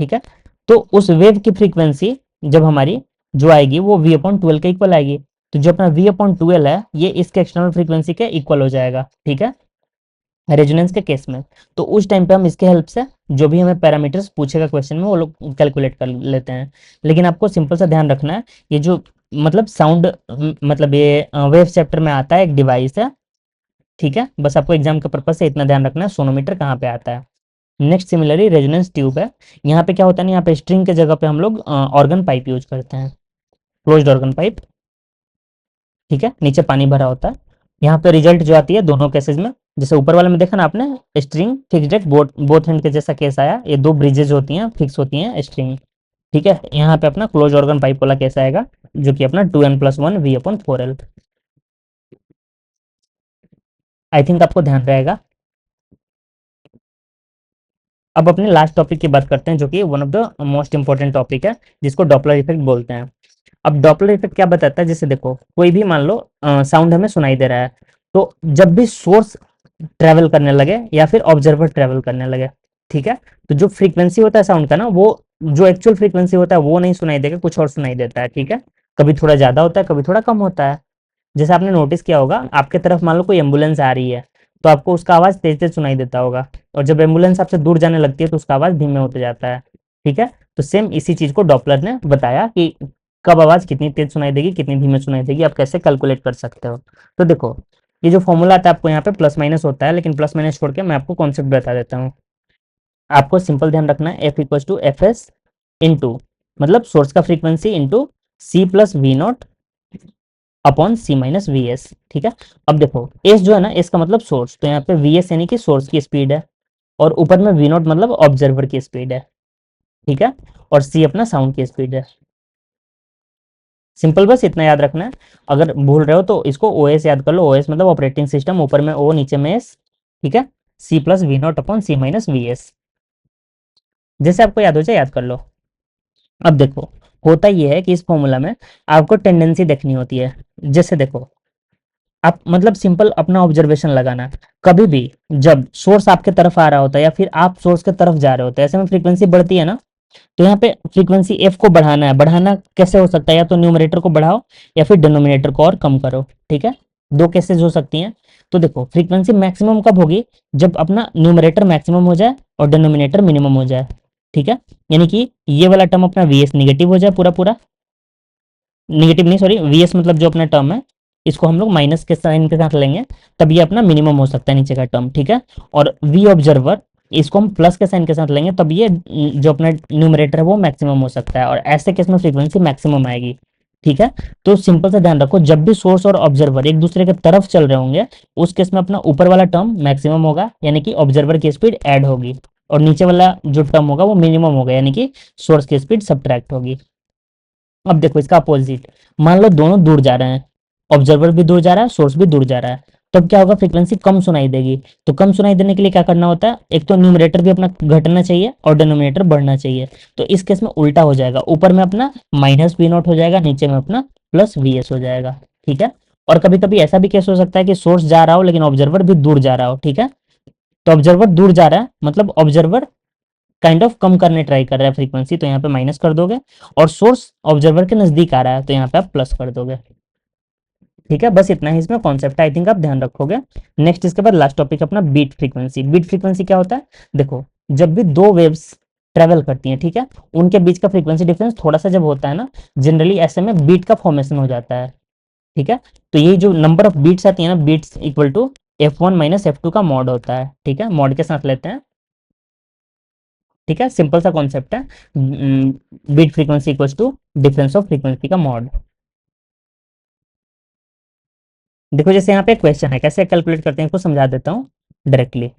ठीक है, तो उस वेव की फ्रीक्वेंसी जब हमारी जो आएगी वो वी अपॉन 12 के इक्वल आएगी, तो जो अपना वी अपॉन 12 है ये इसके एक्सटर्नल फ्रीक्वेंसी के इक्वल हो जाएगा। ठीक है, रेजोनेंस के केस में। तो उस टाइम पे हम इसके हेल्प से जो भी हमें पैरामीटर्स पूछेगा क्वेश्चन में वो लोग कैलकुलेट कर लेते हैं। लेकिन आपको सिंपल सा ध्यान रखना है, ये जो मतलब साउंड मतलब ये वेव चैप्टर में आता है एक डिवाइस है। ठीक है, बस आपको एग्जाम के पर्पज से इतना ध्यान रखना है सोनोमीटर कहाँ पे आता है। नेक्स्ट सिमिलरली रेजोनेंस ट्यूब है। यहाँ पे क्या होता है ना, यहाँ पे स्ट्रिंग के जगह पे हम लोग ऑर्गन पाइप यूज करते हैं, क्लोज्ड ऑर्गन पाइप। ठीक है, नीचे पानी भरा होता है। यहाँ पे रिजल्ट जो आती है दोनों केसेस में, जैसे ऊपर वाले में देखा ना आपने string fixed at both and के जैसा केस आया, ये दो ब्रिजेज होती हैं फिक्स होती हैं स्ट्रिंग। ठीक है, यहाँ पे अपना क्लोज ऑर्गन पाइप वाला केस आएगा जो कि अपना 2n+1 V/4L। आई थिंक आपको ध्यान रहेगा। अब अपने लास्ट टॉपिक की बात करते हैं जो कि one of the most important topic है, जिसको डॉपलर इफेक्ट बोलते हैं। अब डॉपलर इफेक्ट क्या बताता है, जैसे देखो कोई भी मान लो साउंड हमें सुनाई दे रहा है, तो जब भी सोर्स ट्रेवल करने लगे या फिर ऑब्जर्वर ट्रेवल करने लगे, ठीक है, तो जो फ्रीक्वेंसी होता है साउंड का ना, वो जो एक्चुअल फ्रीक्वेंसी होता है वो नहीं सुनाई देगा, कुछ और सुनाई देता है। ठीक है, कभी थोड़ा ज्यादा होता है कभी थोड़ा कम होता है। जैसे आपने नोटिस किया होगा आपके तरफ मान लो कोई एम्बुलेंस आ रही है, तो आपको उसका आवाज तेज तेज सुनाई देता होगा, और जब एम्बुलेंस आपसे दूर जाने लगती है तो उसका आवाज धीमे होते जाता है। ठीक है, तो सेम इसी चीज को डॉपलर ने बताया कि कब आवाज कितनी तेज सुनाई देगी, कितनी धीमे सुनाई देगी, आप कैसे कैलकुलेट कर सकते हो। तो देखो, ये जो फॉर्मूला आता है आपको यहाँ पे प्लस माइनस होता है, लेकिन प्लस माइनस छोड़ के मैं आपको कॉन्सेप्ट बता देता हूँ। आपको सिंपल ध्यान रखना है, f equal to f s into, मतलब सोर्स का frequency into c plus v nought upon c minus v s. ठीक है, अब देखो एस जो है ना, एस का मतलब सोर्स, तो यहाँ पे वी एस यानी कि सोर्स की स्पीड है, और ऊपर में वी नॉट मतलब ऑब्जर्वर की स्पीड है। ठीक है, और सी अपना साउंड की स्पीड है। सिंपल, बस इतना याद रखना है। अगर भूल रहे हो तो इसको ओएस याद कर लो, ओएस मतलब ऑपरेटिंग सिस्टम, ऊपर में ओ नीचे में एस। ठीक है, c plus v nought upon c minus v s, जैसे आपको याद हो जाए याद कर लो। अब देखो, होता यह है कि इस फॉर्मूला में आपको टेंडेंसी देखनी होती है। जैसे देखो, आप मतलब सिंपल अपना ऑब्जर्वेशन लगाना, कभी भी जब सोर्स आपके तरफ आ रहा होता है या फिर आप सोर्स के तरफ जा रहे होते हैं, ऐसे में फ्रीक्वेंसी बढ़ती है ना, तो यहाँ पे फ्रीक्वेंसी एफ को बढ़ाना है। बढ़ाना कैसे हो सकता है, या तो न्यूमरेटर को बढ़ाओ या फिर डिनोमिनेटर को और कम करो। ठीक है, दो केसेस हो सकती हैं। तो देखो, फ्रीक्वेंसी मैक्सिमम कब होगी, जब अपना न्यूमरेटर मैक्सिमम हो जाए और डिनोमिनेटर मिनिमम हो जाए। ठीक है, यानी कि ये वाला टर्म अपना वी एस निगेटिव हो जाए, पूरा पूरा निगेटिव नहीं, सॉरी, वी एस मतलब जो अपना टर्म है, इसको हम लोग माइनस के साइन के साथ लेंगे, तब ये अपना मिनिमम हो सकता है नीचे का टर्म। ठीक है, और वी ऑब्जर्वर, इसको हम प्लस के साइन के साथ लेंगे, तब ये जो अपना न्यूमरेटर है वो मैक्सिमम हो सकता है, और ऐसे केस में फ्रीक्वेंसी मैक्सिमम आएगी। ठीक है, तो सिंपल से ध्यान रखो, जब भी सोर्स और ऑब्जर्वर एक दूसरे के तरफ चल रहे होंगे, उस केस में अपना ऊपर वाला टर्म मैक्सिमम होगा, यानी कि ऑब्जर्वर की स्पीड ऐड होगी, और नीचे वाला जो टर्म होगा वो मिनिमम होगा, यानी कि सोर्स की स्पीड सब्ट्रैक्ट होगी। अब देखो इसका अपोजिट, मान लो दोनों दूर जा रहे हैं, ऑब्जर्वर भी दूर जा रहा है, सोर्स भी दूर जा रहा है, तब क्या होगा, फ्रीक्वेंसी कम सुनाई देगी। तो कम सुनाई देने के लिए क्या करना होता है, एक तो न्यूमरेटर भी अपना घटना चाहिए और डिनोमिनेटर बढ़ना चाहिए। तो इस केस में उल्टा हो जाएगा, ऊपर में अपना माइनस वी नॉट हो जाएगा, नीचे में अपना प्लस वी एस हो जाएगा। ठीक है, और कभी कभी ऐसा भी केस हो सकता है कि सोर्स जा रहा हो लेकिन ऑब्जर्वर भी दूर जा रहा हो। ठीक है, तो ऑब्जर्वर दूर जा रहा है मतलब ऑब्जर्वर काइंड ऑफ कम करने ट्राई कर रहा है फ्रीक्वेंसी, तो यहाँ पे माइनस कर दोगे, और सोर्स ऑब्जर्वर के नजदीक आ रहा है तो यहाँ पे आप प्लस कर दोगे। ठीक है, बस इतना ही इसमें कॉन्सेप्ट है, आई थिंक आप ध्यान रखोगे। नेक्स्ट इसके बाद लास्ट टॉपिक अपना बीट फ्रीक्वेंसी। बीट फ्रीक्वेंसी क्या होता है, देखो जब भी दो वेव्स ट्रेवल करती हैं, ठीक है, उनके बीच का फ्रीक्वेंसी डिफरेंस थोड़ा सा जब होता है ना, जनरली ऐसे में बीट का फॉर्मेशन हो जाता है। ठीक है, तो ये जो नंबर ऑफ बीट्स आती है ना, beats equal to f one minus f two का मॉड होता है। ठीक है, मॉड के साथ लेते हैं। ठीक है, सिंपल सा कॉन्सेप्ट है, beat frequency equals to difference of frequency का मॉड। देखो जैसे यहाँ पे क्वेश्चन है, कैसे कैलकुलेट करते हैं इसको समझा देता हूँ डायरेक्टली।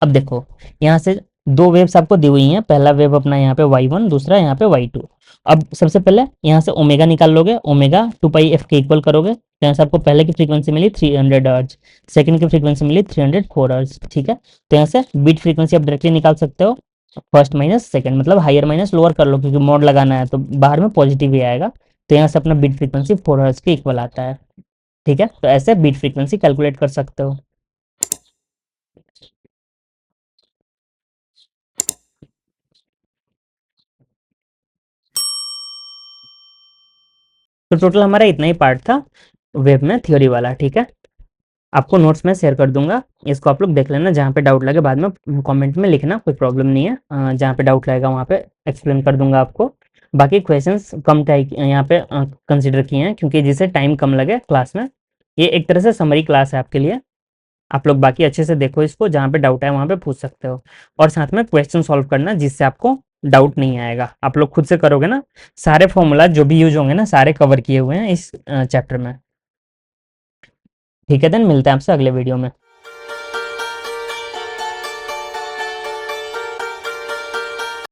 अब देखो, यहाँ से दो वेव्स आपको दी हुई हैं, पहला वेव अपना यहाँ पे y1, दूसरा यहाँ पे y2। अब सबसे पहले यहाँ से ओमेगा निकाल लोगे, ओमेगा 2 पाई एफ के इक्वल करोगे, तो यहाँ से आपको पहले की फ्रीक्वेंसी मिली 300 हर्ट्ज, सेकंड की फ्रीक्वेंसी मिली 304 हर्ट्ज। ठीक है, तो यहाँ से बीट फ्रीक्वेंसी आप डायरेक्टली निकाल सकते हो, फर्स्ट माइनस सेकंड, मतलब हायर माइनस लोअर कर लो, क्योंकि मोड लगाना है तो बाहर में पॉजिटिव ही आएगा। तो यहाँ से अपना बीट फ्रीक्वेंसी 4 हर्ट्ज के इक्वल आता है। ठीक है, तो ऐसे बीट फ्रीक्वेंसी कैलकुलेट कर सकते हो। तो टोटल हमारा इतना ही पार्ट था वेब में थ्योरी वाला। ठीक है, आपको नोट्स में शेयर कर दूंगा, इसको आप लोग देख लेना, जहाँ पे डाउट लगे बाद में कमेंट में लिखना, कोई प्रॉब्लम नहीं है। जहाँ पे डाउट लगेगा वहाँ पे एक्सप्लेन कर दूंगा आपको। बाकी क्वेश्चंस कम टाइप यहाँ पे कंसिडर किए हैं, क्योंकि जिससे टाइम कम लगे क्लास में, ये एक तरह से समरी क्लास है आपके लिए। आप लोग बाकी अच्छे से देखो इसको, जहाँ पे डाउट है वहाँ पे पूछ सकते हो, और साथ में क्वेश्चन सॉल्व करना, जिससे आपको डाउट नहीं आएगा। आप लोग खुद से करोगे ना, सारे फॉर्मूला जो भी यूज होंगे ना, सारे कवर किए हुए हैं इस चैप्टर में। ठीक है, देन मिलते हैं आपसे अगले वीडियो में।